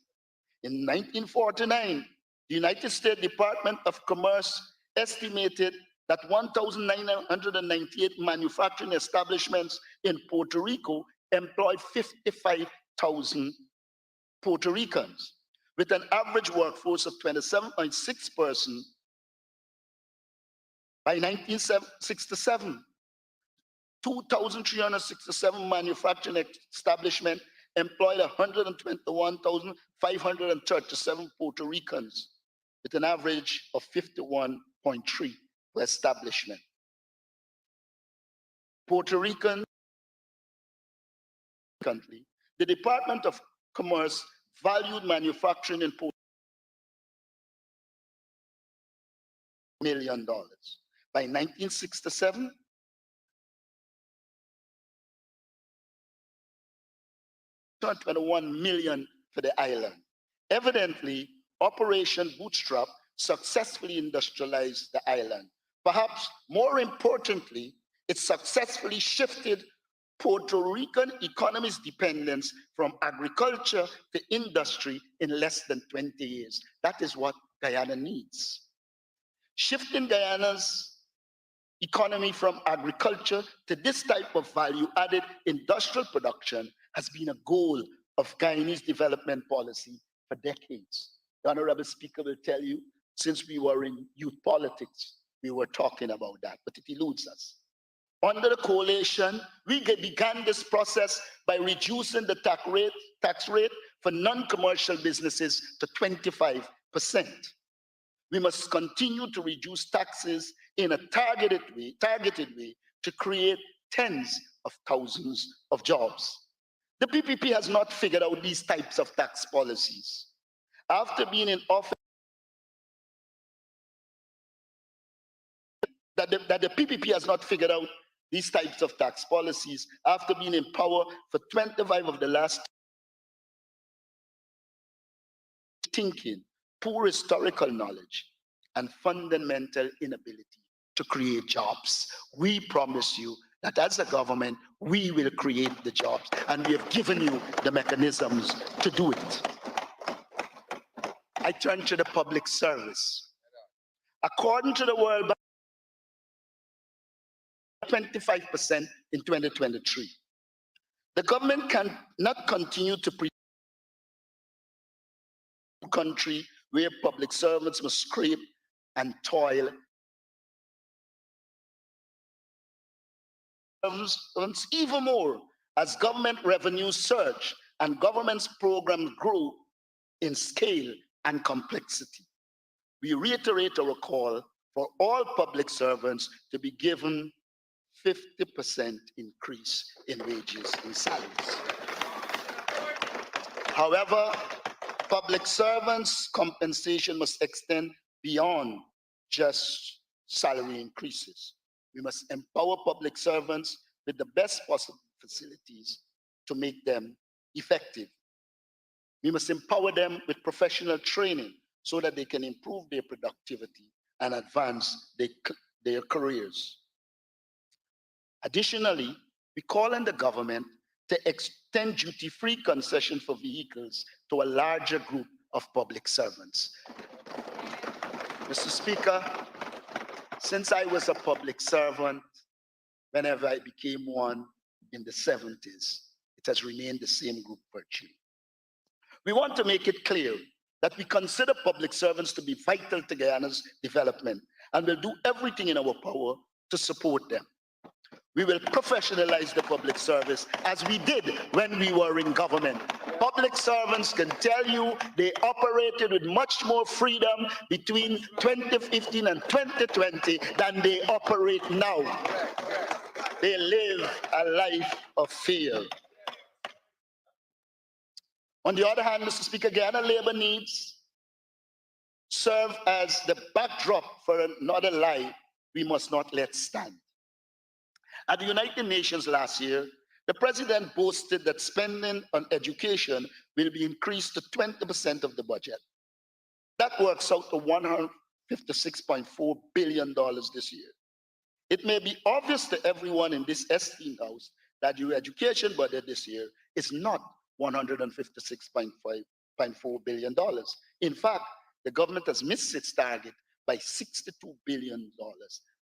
In 1949, the United States Department of Commerce estimated that 1,998 manufacturing establishments in Puerto Rico employed 55,000 Puerto Ricans, with an average workforce of 27.6 persons by 1967. 2,367 manufacturing establishments employed 121,537 Puerto Ricans, with an average of 51.3 per establishment. Puerto Rican, the Department of Commerce valued manufacturing in Puerto Rico $1 million. By 1967, $21 million for the island. Evidently, Operation Bootstrap successfully industrialized the island. Perhaps more importantly, it successfully shifted Puerto Rican economy's dependence from agriculture to industry in less than 20 years. That is what Guyana needs. Shifting Guyana's economy from agriculture to this type of value-added industrial production has been a goal of Guyanese development policy for decades. The Honorable Speaker will tell you, since we were in youth politics, we were talking about that, but it eludes us. Under the coalition, we began this process by reducing the tax rate for non-commercial businesses to 25%. We must continue to reduce taxes in a targeted way to create tens of thousands of jobs. The PPP has not figured out these types of tax policies. After being in office, that the PPP has not figured out these types of tax policies after being in power for 25 of the last thinking, poor historical knowledge, and fundamental inability to create jobs. We promise you that as a government, we will create the jobs, and we have given you the mechanisms to do it. I turn to the public service. According to the World Bank, 25% in 2023. The government cannot continue to present a country where public servants must scrape and toil. Even more as government revenues surge and government's programs grow in scale and complexity. We reiterate our call for all public servants to be given 50% increase in wages and salaries. However, public servants' compensation must extend beyond just salary increases. We must empower public servants with the best possible facilities to make them effective. We must empower them with professional training so that they can improve their productivity and advance their careers. Additionally, we call on the government to extend duty-free concession for vehicles to a larger group of public servants. Mr. Speaker, since I was a public servant, whenever I became one in the 70s, it has remained the same group virtually. We want to make it clear that we consider public servants to be vital to Guyana's development and will do everything in our power to support them. We will professionalize the public service as we did when we were in government. Public servants can tell you they operated with much more freedom between 2015 and 2020 than they operate now. They live a life of fear. On the other hand, Mr. Speaker, Guyana labor needs serve as the backdrop for another lie we must not let stand. At the United Nations last year, the president boasted that spending on education will be increased to 20% of the budget. That works out to $156.4 billion this year. It may be obvious to everyone in this esteemed house that your education budget this year is not $156.4 billion. In fact, the government has missed its target by $62 billion,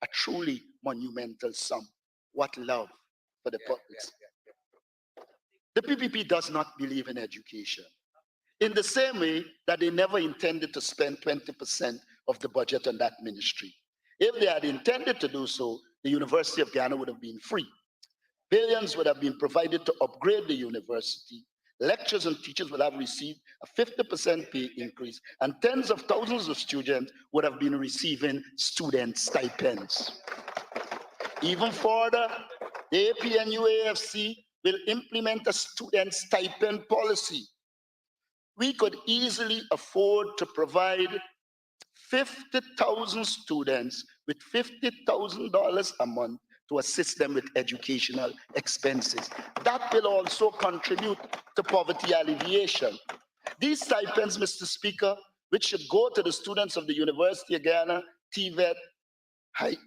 a truly monumental sum. What love for the public. The PPP does not believe in education, in the same way that they never intended to spend 20% of the budget on that ministry. If they had intended to do so, the University of Guyana would have been free. Billions would have been provided to upgrade the university. Lecturers and teachers would have received a 50% pay increase, and tens of thousands of students would have been receiving student stipends. Even further, the APNU AFC will implement a student stipend policy. We could easily afford to provide 50,000 students with $50,000 a month to assist them with educational expenses. That will also contribute to poverty alleviation. These stipends, Mr. Speaker, which should go to the students of the University of Guyana, TVET,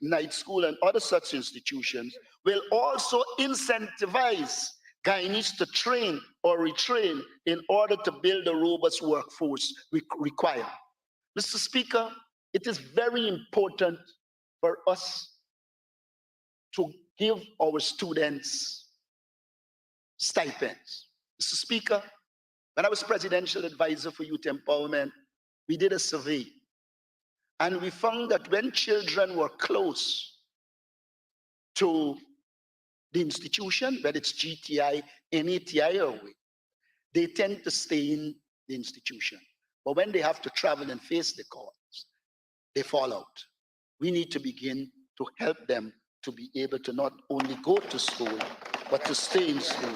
night school, and other such institutions, will also incentivize Guyanese to train or retrain in order to build a robust workforce required. Mr. Speaker, it is very important for us to give our students stipends. Mr. Speaker, when I was presidential advisor for youth empowerment, we did a survey. And we found that when children were close to the institution, whether it's GTI, NATI, or WIC, they tend to stay in the institution. But when they have to travel and face the courts, they fall out. We need to begin to help them to be able to not only go to school, but to stay in school.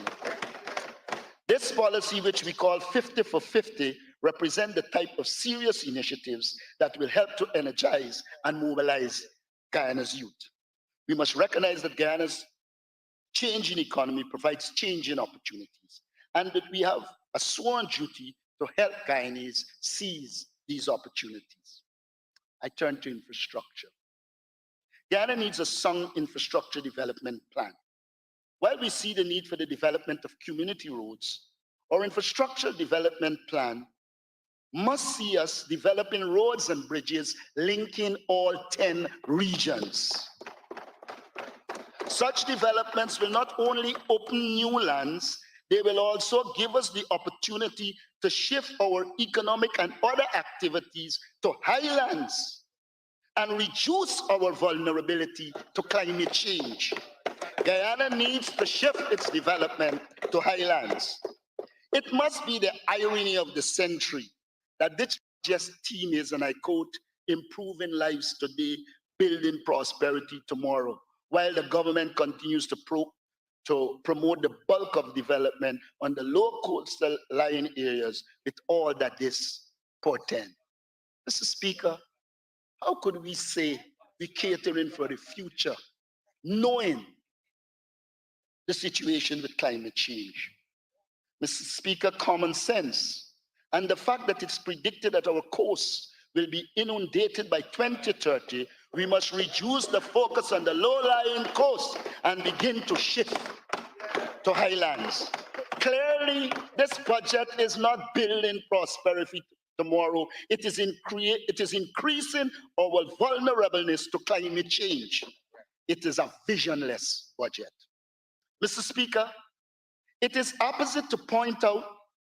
This policy, which we call 50 for 50, represent the type of serious initiatives that will help to energize and mobilize Guyana's youth. We must recognize that Guyana's change in economy provides change in opportunities, and that we have a sworn duty to help Guyanese seize these opportunities. I turn to infrastructure. Guyana needs a sound infrastructure development plan. While we see the need for the development of community roads, our infrastructure development plan must see us developing roads and bridges linking all 10 regions. Such developments will not only open new lands, they will also give us the opportunity to shift our economic and other activities to highlands and reduce our vulnerability to climate change. Guyana needs to shift its development to highlands. It must be the irony of the century that this just theme is, and I quote, improving lives today, building prosperity tomorrow, while the government continues to promote the bulk of development on the low coastal lying areas with all that this portends. Mr. Speaker, how could we say we're catering for the future, knowing the situation with climate change? Mr. Speaker, common sense, and the fact that it's predicted that our coasts will be inundated by 2030, we must reduce the focus on the low-lying coast and begin to shift to highlands. Clearly, this budget is not building prosperity tomorrow. It is increasing our vulnerableness to climate change. It is a visionless budget. Mr. Speaker, it is opposite to point out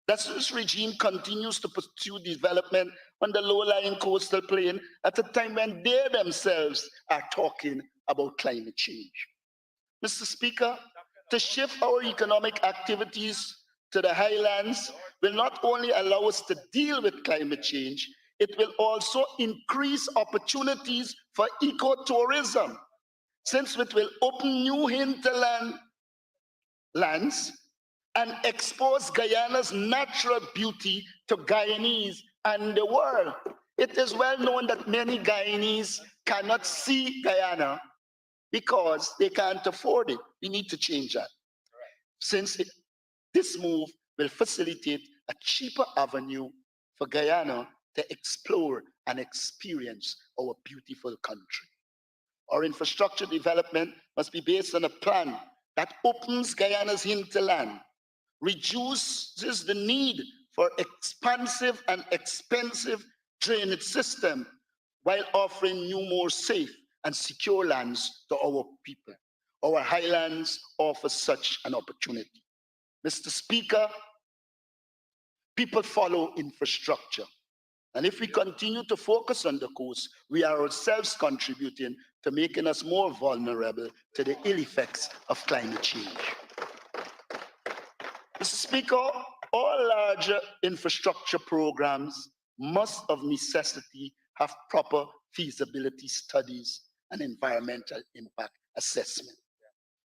that this regime continues to pursue development on the low-lying coastal plain at a time when they themselves are talking about climate change. Mr. Speaker, to shift our economic activities to the highlands will not only allow us to deal with climate change, it will also increase opportunities for ecotourism, since it will open new hinterland lands and expose Guyana's natural beauty to Guyanese and the world. It is well known that many Guyanese cannot see Guyana because they can't afford it. We need to change that. Since this move will facilitate a cheaper avenue for Guyana to explore and experience our beautiful country. Our infrastructure development must be based on a plan that opens Guyana's hinterland, reduces the need for expansive and expensive drainage system, while offering new, more safe and secure lands to our people. Our highlands offer such an opportunity. Mr. Speaker, people follow infrastructure. And if we continue to focus on the coast, we are ourselves contributing to making us more vulnerable to the ill effects of climate change. Mr. Speaker, all larger infrastructure programs must of necessity have proper feasibility studies and environmental impact assessment.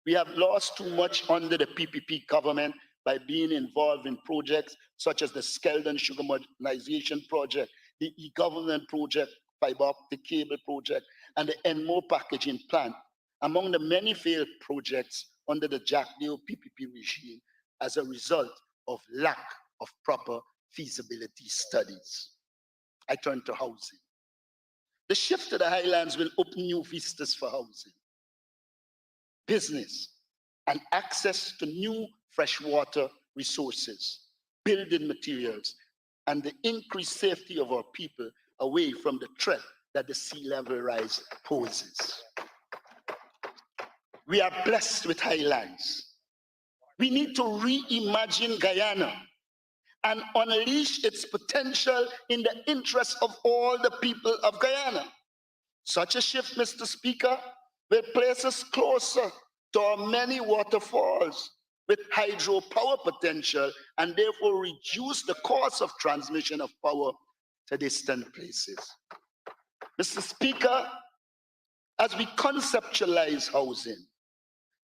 We have lost too much under the PPP government by being involved in projects such as the Skeldon Sugar Modernization Project, the e-government project, fiber optic cable project, and the Enmo packaging plant, among the many failed projects under the Jack Dale PPP regime as a result of lack of proper feasibility studies. I turn to housing. The shift to the highlands will open new vistas for housing, business, and access to new freshwater resources, building materials, and the increased safety of our people away from the threat that the sea level rise poses. We are blessed with highlands. We need to reimagine Guyana and unleash its potential in the interest of all the people of Guyana. Such a shift, Mr. Speaker, will place us closer to our many waterfalls with hydropower potential and therefore reduce the cost of transmission of power to distant places. Mr. Speaker, as we conceptualize housing,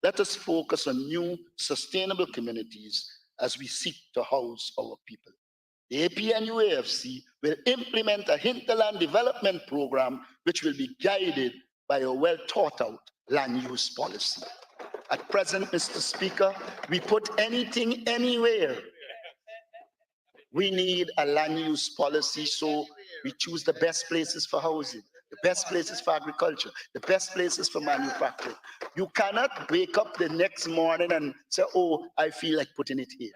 let us focus on new sustainable communities as we seek to house our people. The APNU-AFC will implement a hinterland development program which will be guided by a well-thought-out land use policy. At present, Mr. Speaker, we put anything anywhere. We need a land use policy, so we choose the best places for housing, the best places for agriculture, the best places for manufacturing. You cannot wake up the next morning and say, oh, I feel like putting it here.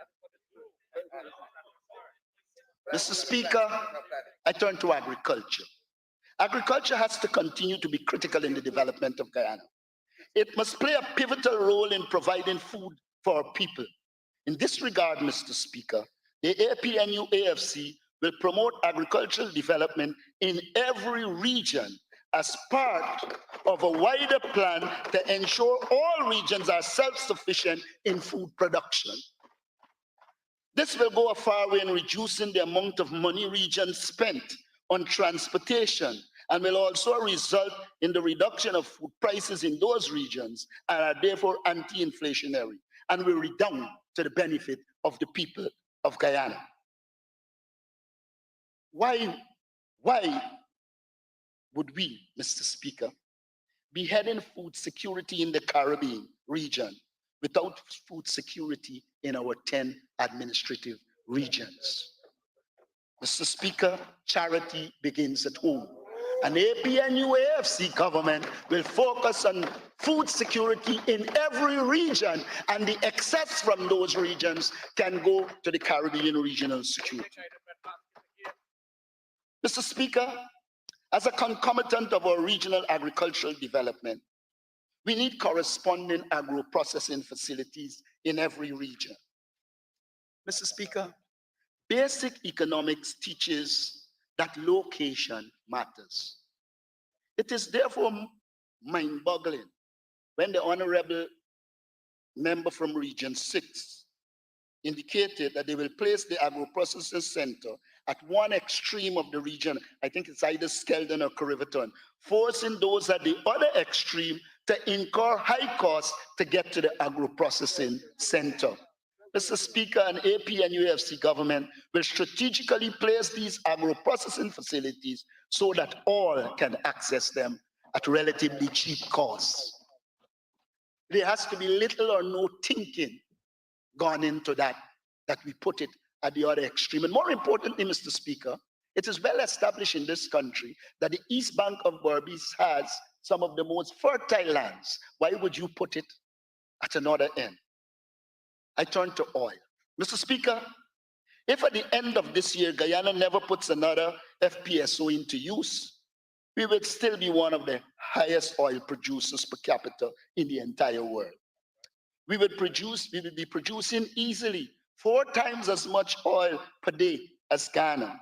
Mr. Speaker, I turn to agriculture. Agriculture has to continue to be critical in the development of Guyana. It must play a pivotal role in providing food for our people. In this regard, Mr. Speaker, the APNU-AFC will promote agricultural development in every region as part of a wider plan to ensure all regions are self-sufficient in food production. This will go a far way in reducing the amount of money regions spent on transportation and will also result in the reduction of food prices in those regions and are therefore anti-inflationary and will redound to the benefit of the people of Guyana. Why would we, Mr. Speaker, be heading food security in the Caribbean region without food security in our 10 administrative regions. Mr. Speaker, charity begins at home. An APNU-AFC government will focus on food security in every region, and the excess from those regions can go to the Caribbean regional security. Mr. Speaker, as a concomitant of our regional agricultural development, we need corresponding agro-processing facilities in every region. Mr. Speaker, basic economics teaches that location matters. It is therefore mind-boggling when the honorable member from Region 6 indicated that they will place the agro-processing center at one extreme of the region. I think it's either Skeldon or Corriverton, forcing those at the other extreme to incur high costs to get to the agro-processing center. Mr. Speaker, an APNU-AFC government will strategically place these agro-processing facilities so that all can access them at relatively cheap costs. There has to be little or no thinking gone into that we put it at the other extreme. And more importantly, Mr. Speaker, it is well established in this country that the east bank of Berbice has some of the most fertile lands. Why would you put it at another end? I turn to oil. Mr. Speaker, if at the end of this year, Guyana never puts another FPSO into use, we would still be one of the highest oil producers per capita in the entire world. We would be producing easily 4 times as much oil per day as Ghana,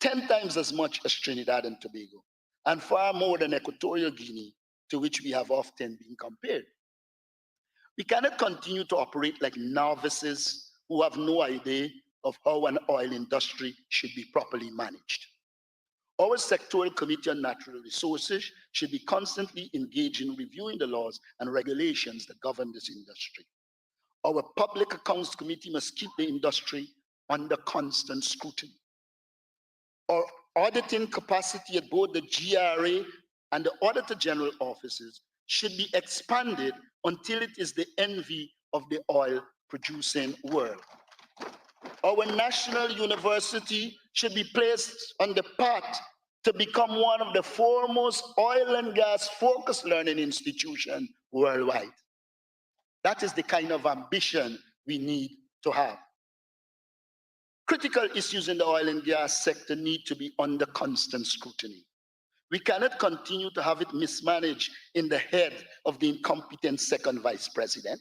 10 times as much as Trinidad and Tobago, and far more than Equatorial Guinea, to which we have often been compared. We cannot continue to operate like novices who have no idea of how an oil industry should be properly managed. Our sectoral committee on natural resources should be constantly engaged in reviewing the laws and regulations that govern this industry. Our public accounts committee must keep the industry under constant scrutiny. Our auditing capacity at both the GRA and the Auditor General offices should be expanded until it is the envy of the oil producing world. Our national university should be placed on the path to become one of the foremost oil and gas focused learning institutions worldwide. That is the kind of ambition we need to have. Critical issues in the oil and gas sector need to be under constant scrutiny. We cannot continue to have it mismanaged in the head of the incompetent second vice president.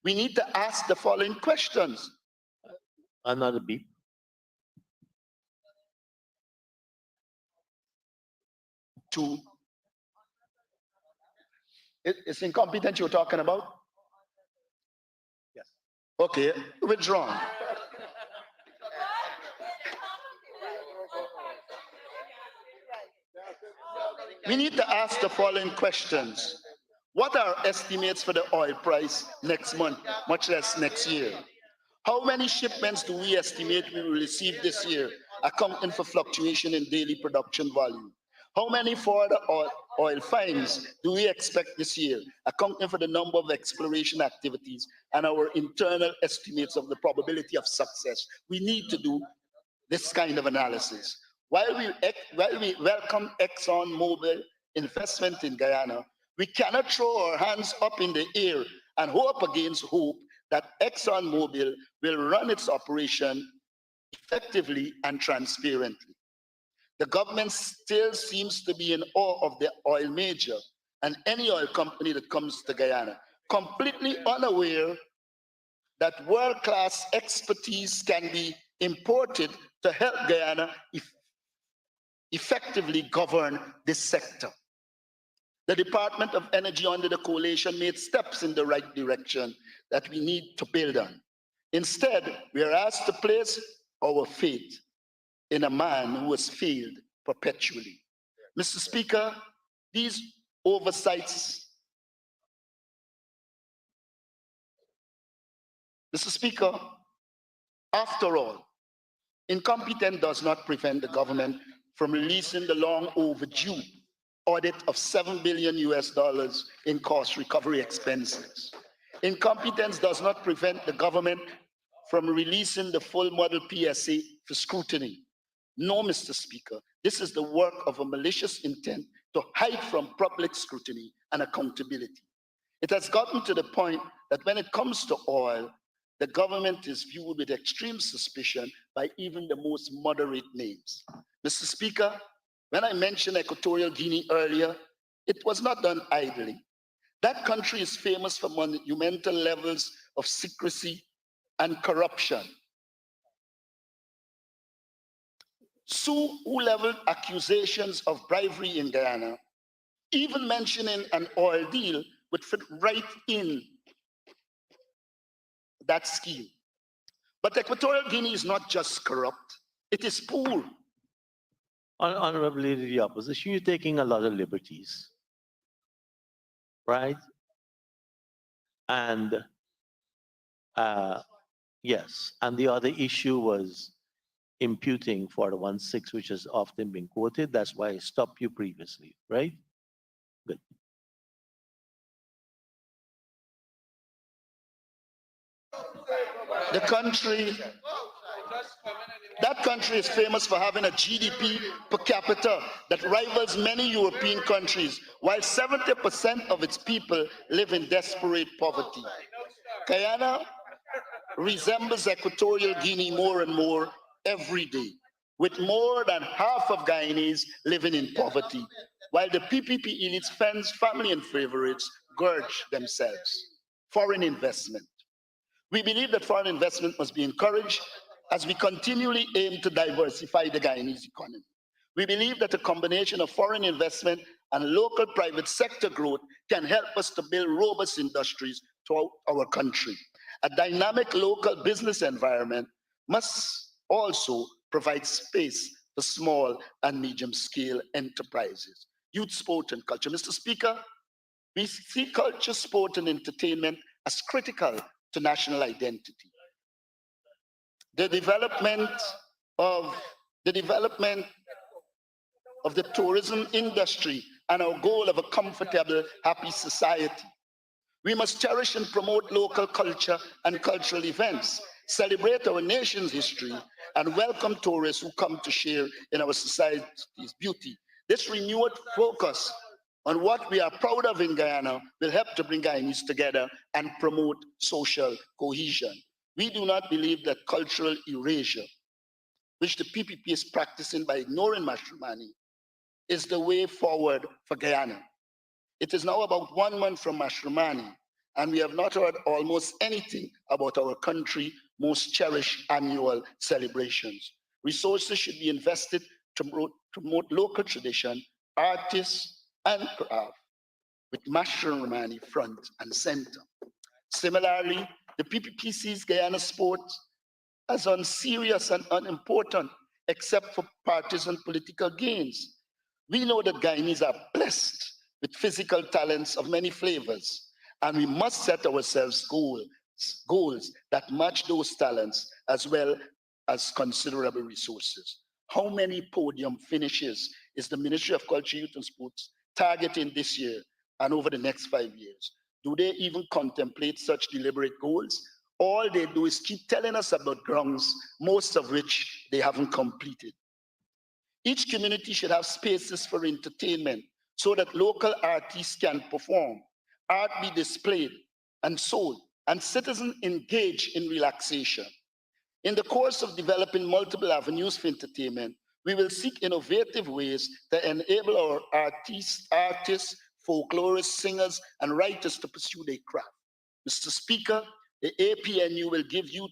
We need to ask the following questions. Another beep. It's incompetent you're talking about? Yes. Okay, withdrawn. We need to ask the following questions. What are estimates for the oil price next month, much less next year? How many shipments do we estimate we will receive this year, accounting for fluctuation in daily production volume? How many further oil finds do we expect this year, accounting for the number of exploration activities and our internal estimates of the probability of success? We need to do this kind of analysis. While we welcome ExxonMobil investment in Guyana, we cannot throw our hands up in the air and hope against hope that ExxonMobil will run its operation effectively and transparently. The government still seems to be in awe of the oil major and any oil company that comes to Guyana, completely unaware that world-class expertise can be imported to help Guyana effectively govern this sector. The Department of Energy under the coalition made steps in the right direction that we need to build on. Instead, we are asked to place our faith in a man who has failed perpetually. Mr. Speaker, these oversights. Mr. Speaker, after all, incompetence does not prevent the government from releasing the long overdue audit of $7 billion in cost recovery expenses. Incompetence does not prevent the government from releasing the full model PSA for scrutiny. No, Mr. Speaker, this is the work of a malicious intent to hide from public scrutiny and accountability. It has gotten to the point that when it comes to oil, the government is viewed with extreme suspicion by even the most moderate names. Mr. Speaker, when I mentioned Equatorial Guinea earlier, it was not done idly. That country is famous for monumental levels of secrecy and corruption. Sue, who leveled accusations of bribery in Guyana, even mentioning an oil deal, would fit right in that scheme. But Equatorial Guinea is not just corrupt, it is poor. Honorable Leader of the Opposition, you're taking a lot of liberties, right? And yes, and the other issue was imputing for the 1.6, which has often been quoted. That's why I stopped you previously, right? Good. That country is famous for having a GDP per capita that rivals many European countries, while 70% of its people live in desperate poverty. Guyana resembles Equatorial Guinea more and more every day, with more than half of Guyanese living in poverty, while the PPP elites, friends, family, and favorites gorge themselves. Foreign investment. We believe that foreign investment must be encouraged as we continually aim to diversify the Guyanese economy. We believe that a combination of foreign investment and local private sector growth can help us to build robust industries throughout our country. A dynamic local business environment must also provide space for small and medium-scale enterprises. Youth, sport, and culture. Mr. Speaker, we see culture, sport, and entertainment as critical to national identity. The development of the tourism industry and our goal of a comfortable, happy society. We must cherish and promote local culture and cultural events, celebrate our nation's history, and welcome tourists who come to share in our society's beauty. This renewed focus on what we are proud of in Guyana will help to bring Guyanese together and promote social cohesion. We do not believe that cultural erasure, which the PPP is practicing by ignoring Mashramani, is the way forward for Guyana. It is now about 1 month from Mashramani, and we have not heard almost anything about our country's most cherished annual celebrations. Resources should be invested to promote local tradition, artists, and craft, with Mashramani front and center. Similarly, the PPP sees Guyana sports as unserious and unimportant, except for partisan political gains. We know that Guyanese are blessed with physical talents of many flavors, and we must set ourselves goals that match those talents as well as considerable resources. How many podium finishes is the Ministry of Culture, Youth and Sports targeting this year and over the next 5 years? Do they even contemplate such deliberate goals? All they do is keep telling us about grounds, most of which they haven't completed. Each community should have spaces for entertainment so that local artists can perform, art be displayed and sold, and citizens engage in relaxation. In the course of developing multiple avenues for entertainment, we will seek innovative ways to enable our artists, folklorists, singers, and writers to pursue their craft. Mr. Speaker, the APNU will give youth,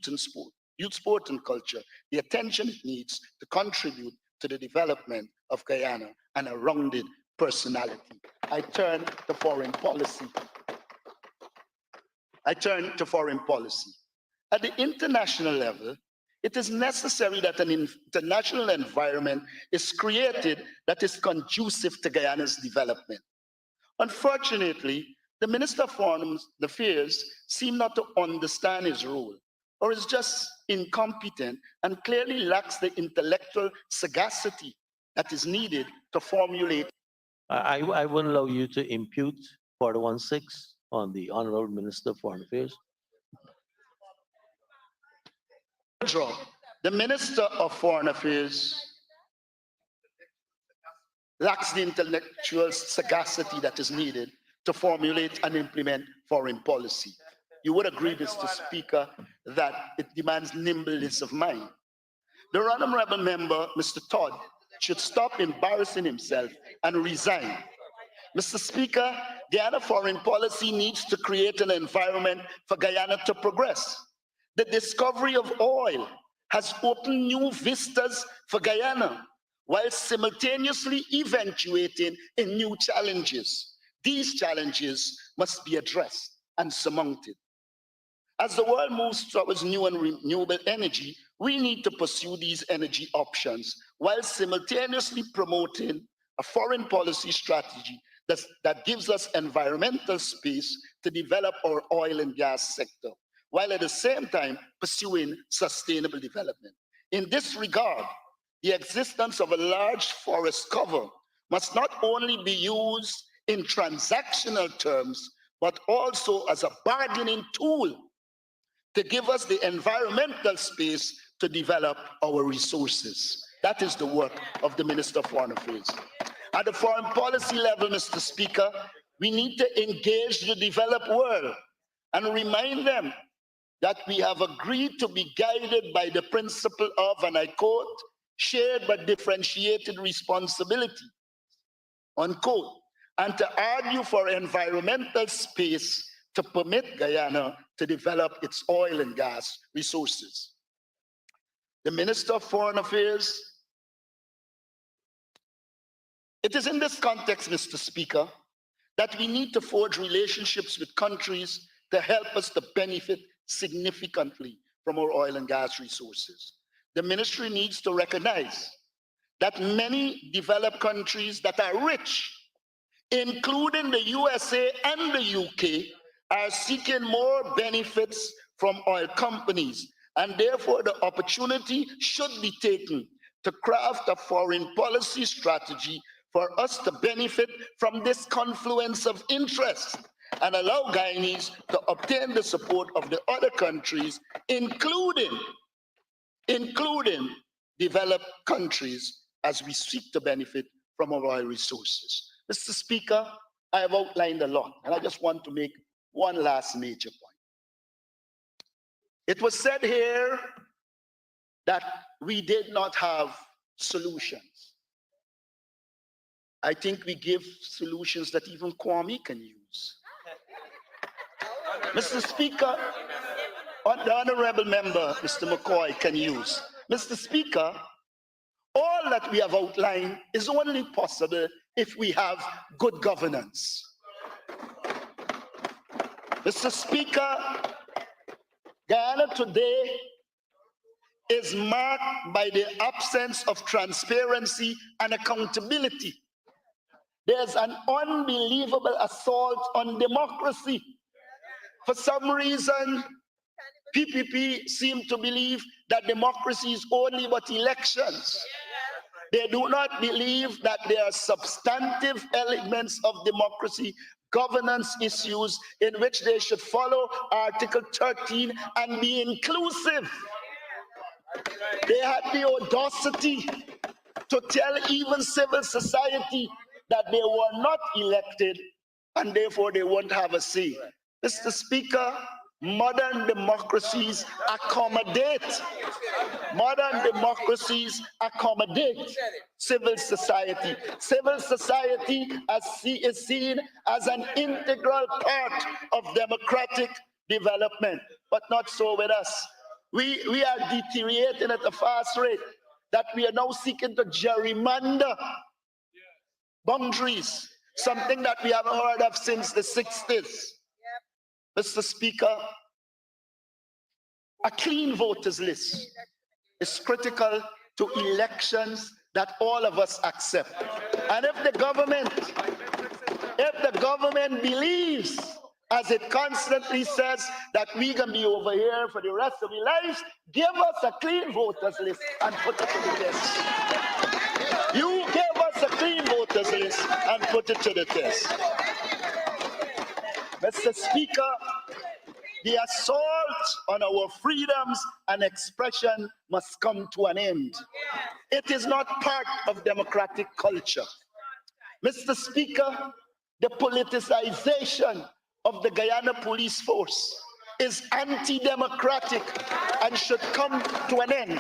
sport, and culture the attention it needs to contribute to the development of Guyana and a rounded personality. I turn to foreign policy. At the international level, it is necessary that an international environment is created that is conducive to Guyana's development. Unfortunately, the Minister of Foreign Affairs seems not to understand his role, or is just incompetent and clearly lacks the intellectual sagacity that is needed to formulate. I wouldn't allow you to impute for the 1.6. on the Honorable Minister of Foreign Affairs. The Minister of Foreign Affairs lacks the intellectual sagacity that is needed to formulate and implement foreign policy. You would agree, Mr. Speaker, that it demands nimbleness of mind. The honorable member, Mr. Todd, should stop embarrassing himself and resign. Mr. Speaker, Guyana foreign policy needs to create an environment for Guyana to progress. The discovery of oil has opened new vistas for Guyana, while simultaneously eventuating in new challenges. These challenges must be addressed and surmounted. As the world moves towards new and renewable energy, we need to pursue these energy options while simultaneously promoting a foreign policy strategy that gives us environmental space to develop our oil and gas sector, while at the same time pursuing sustainable development. In this regard, the existence of a large forest cover must not only be used in transactional terms, but also as a bargaining tool to give us the environmental space to develop our resources. That is the work of the Minister of Foreign Affairs. At the foreign policy level, Mr. Speaker, we need to engage the developed world and remind them that we have agreed to be guided by the principle of, and I quote, shared but differentiated responsibility, unquote, and to argue for environmental space to permit Guyana to develop its oil and gas resources. The Minister of Foreign Affairs, it is in this context, Mr. Speaker, that we need to forge relationships with countries to help us to benefit significantly from our oil and gas resources. The ministry needs to recognize that many developed countries that are rich, including the USA and the UK, are seeking more benefits from oil companies, and therefore the opportunity should be taken to craft a foreign policy strategy for us to benefit from this confluence of interest and allow Guyanese to obtain the support of the other countries, including developed countries, as we seek to benefit from our oil resources. Mr. Speaker, I have outlined a lot, and I just want to make one last major point. It was said here that we did not have solutions. I think we give solutions that even Kwame can use. Mr. Speaker, the honorable member, Mr. McCoy, can use. Mr. Speaker, all that we have outlined is only possible if we have good governance. Mr. Speaker, Guyana today is marked by the absence of transparency and accountability. There's an unbelievable assault on democracy. For some reason, PPP seem to believe that democracy is only about elections. They do not believe that there are substantive elements of democracy, governance issues in which they should follow Article 13 and be inclusive. They had the audacity to tell even civil society that they were not elected and therefore they won't have a say. Mr. Speaker, modern democracies accommodate. Modern democracies accommodate civil society. Civil society is seen as an integral part of democratic development, but not so with us. We are deteriorating at a fast rate that we are now seeking to gerrymander boundaries, something that we haven't heard of since the 60s. Mr. Speaker, a clean voters list is critical to elections that all of us accept. And if the government believes, as it constantly says, that we can be over here for the rest of our lives, give us a clean voters list and put it to the test. You give us a clean voters list and put it to the test. Mr. Speaker, the assault on our freedoms and expression must come to an end. It is not part of democratic culture. Mr. Speaker, the politicization of the Guyana police force is anti-democratic and should come to an end.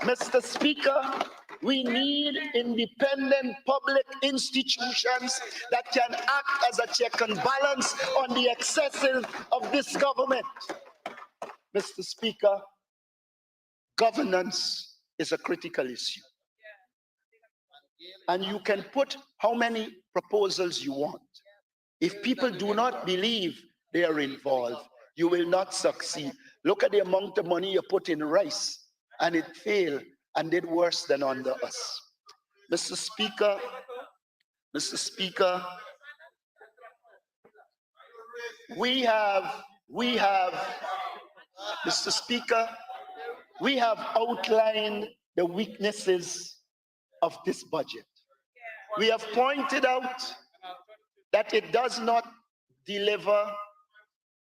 Mr. Speaker, we need independent public institutions that can act as a check and balance on the excesses of this government. Mr. Speaker, governance is a critical issue. And you can put how many proposals you want. If people do not believe they are involved, you will not succeed. Look at the amount of money you put in rice, and it failed and did worse than under us. Mr. Speaker, we have outlined the weaknesses of this budget. We have pointed out that it does not deliver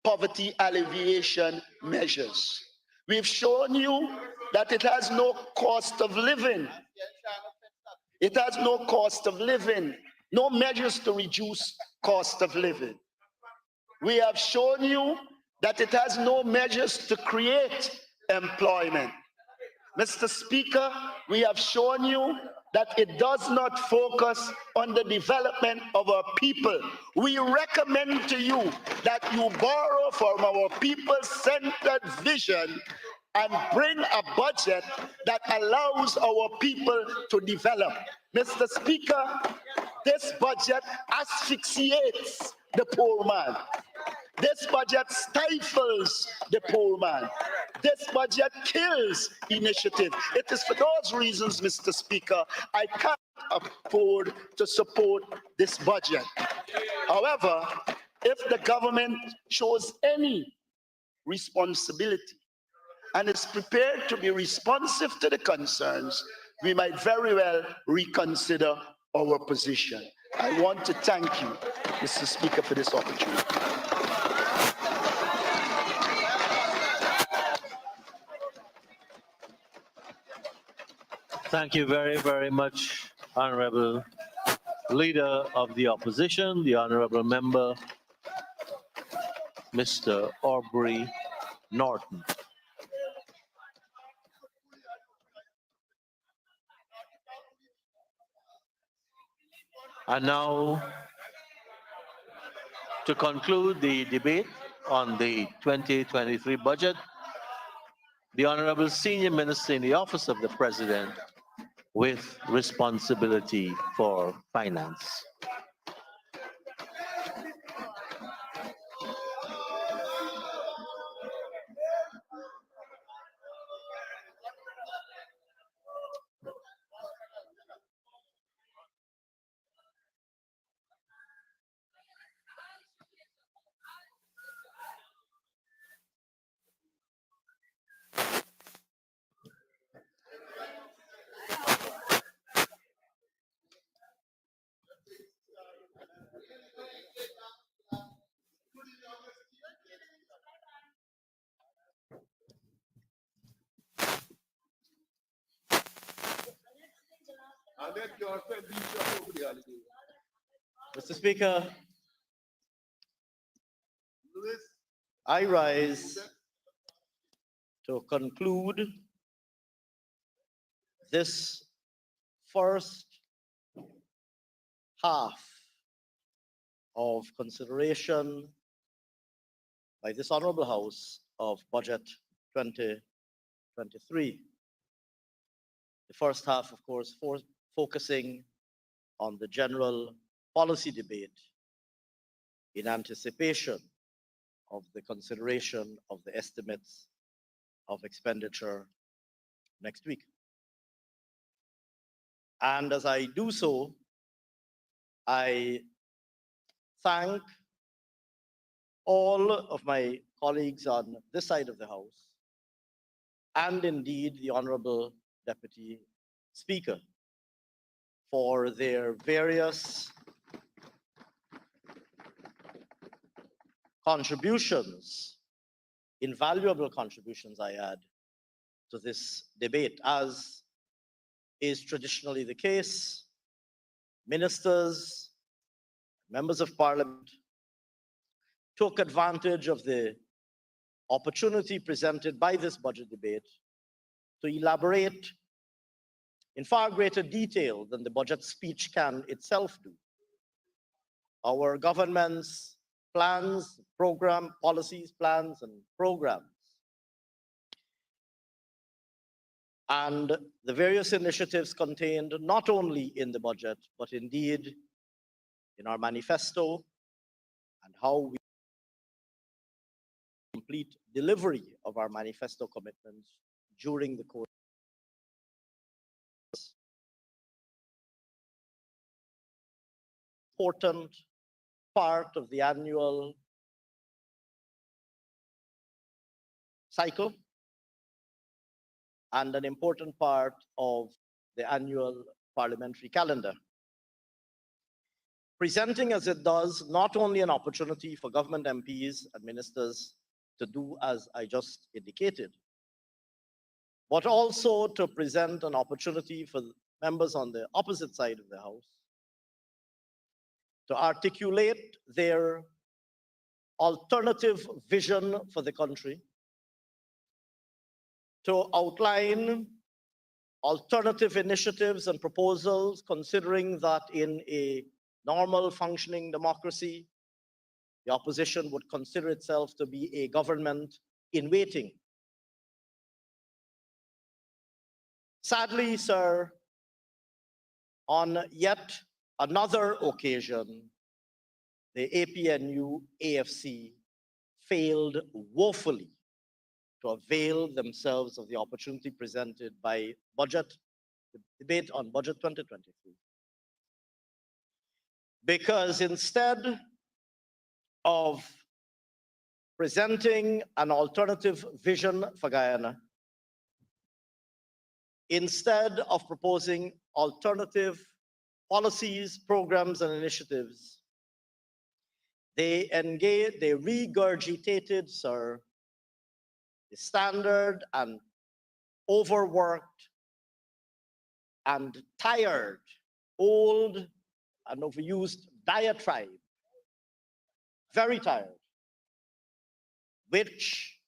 poverty alleviation measures. We've shown you that it has no cost of living. It has no cost of living, no measures to reduce cost of living. We have shown you that it has no measures to create employment. Mr. Speaker, we have shown you that it does not focus on the development of our people. We recommend to you that you borrow from our people-centered vision and bring a budget that allows our people to develop. Mr. Speaker, this budget asphyxiates the poor man. This budget stifles the poor man. This budget kills initiative. It is for those reasons, Mr. Speaker, I can't afford to support this budget. However, if the government shows any responsibility and is prepared to be responsive to the concerns, we might very well reconsider our position. I want to thank you, Mr. Speaker, for this opportunity. Thank you very, very much, Honorable Leader of the Opposition, the Honorable Member, Mr. Aubrey Norton. And now, to conclude the debate on the 2023 budget, the Honorable Senior Minister in the Office of the President with responsibility for finance. Mr. Speaker, I rise to conclude this first half of consideration by this Honorable House of Budget 2023. The first half, of course, focusing on the general policy debate in anticipation of the consideration of the estimates of expenditure next week. And as I do so, I thank all of my colleagues on this side of the House, and indeed the Honorable Deputy Speaker, for their various contributions, invaluable contributions, I add, to this debate. As is traditionally the case, ministers, members of parliament took advantage of the opportunity presented by this budget debate to elaborate in far greater detail than the budget speech can itself do our government's plans, policies, plans, and programs, and the various initiatives contained not only in the budget, but indeed in our manifesto, and how we complete delivery of our manifesto commitments during the course. Important part of the annual cycle and an important part of the annual parliamentary calendar. Presenting as it does not only an opportunity for government MPs and ministers to do as I just indicated, but also to present an opportunity for members on the opposite side of the House to articulate their alternative vision for the country, to outline alternative initiatives and proposals, considering that in a normal functioning democracy, the opposition would consider itself to be a government in waiting. Sadly, sir, on yet another occasion, the APNU AFC failed woefully to avail themselves of the opportunity presented by the debate on Budget 2023. Because instead of presenting an alternative vision for Guyana, instead of proposing alternative policies, programs, and initiatives, they regurgitated, sir, the standard and overworked and tired, old and overused diatribe, very tired, which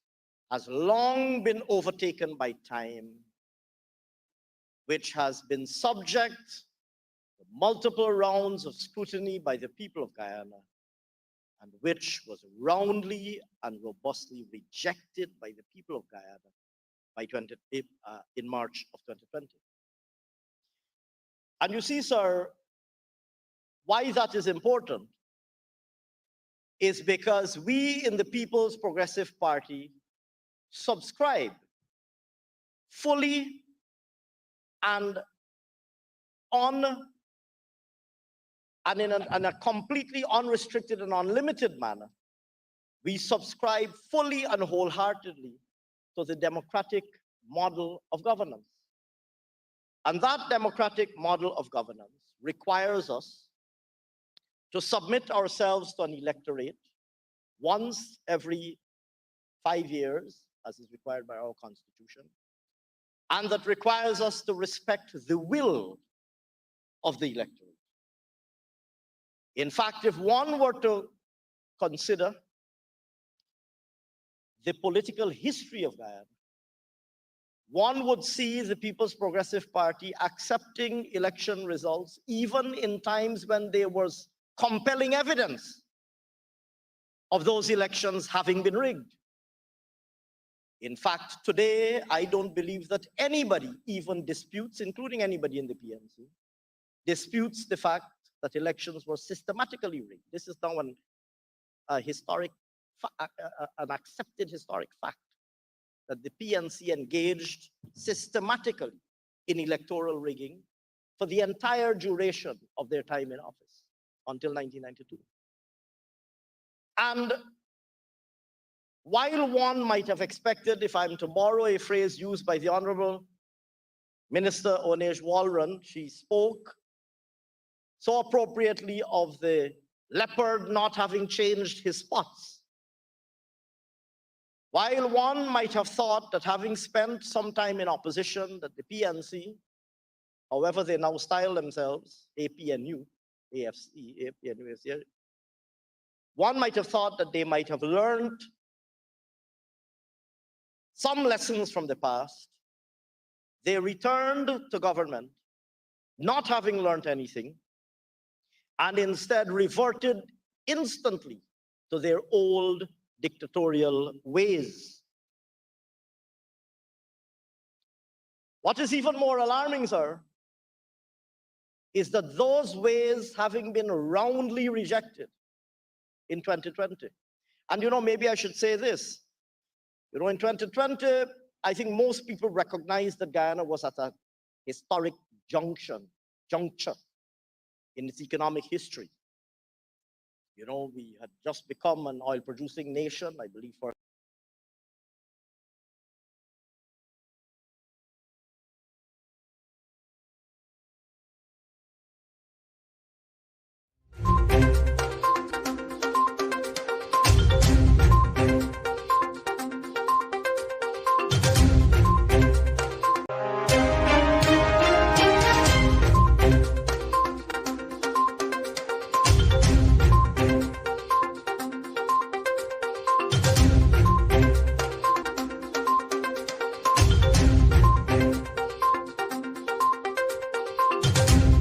has long been overtaken by time, which has been subject to multiple rounds of scrutiny by the people of Guyana, and which was roundly and robustly rejected by the people of Guyana in March of 2020. And you see, sir, why that is important is because we in the People's Progressive Party subscribe fully and in a completely unrestricted and unlimited manner, we subscribe fully and wholeheartedly to the democratic model of governance. And that democratic model of governance requires us to submit ourselves to an electorate once every 5 years, as is required by our Constitution, and that requires us to respect the will of the electorate. In fact, if one were to consider the political history of Guyana, one would see the People's Progressive Party accepting election results even in times when there was compelling evidence of those elections having been rigged. In fact, today, I don't believe that anybody even disputes, including anybody in the PNC, disputes the fact that elections were systematically rigged. This is now an accepted historic fact that the PNC engaged systematically in electoral rigging for the entire duration of their time in office until 1992. And while one might have expected, if I'm to borrow a phrase used by the Honorable Minister Onej Walron, she spoke so appropriately of the leopard not having changed his spots. While one might have thought that having spent some time in opposition, that the PNC, however they now style themselves, APNU, AFC, APNU, AFC, one might have thought that they might have learned some lessons from the past. They returned to government, not having learned anything, and instead reverted instantly to their old dictatorial ways. What is even more alarming, sir, is that those ways having been roundly rejected in 2020. And maybe I should say this. In 2020, I think most people recognize that Guyana was at a historic juncture in its economic history. We had just become an oil-producing nation, I believe, for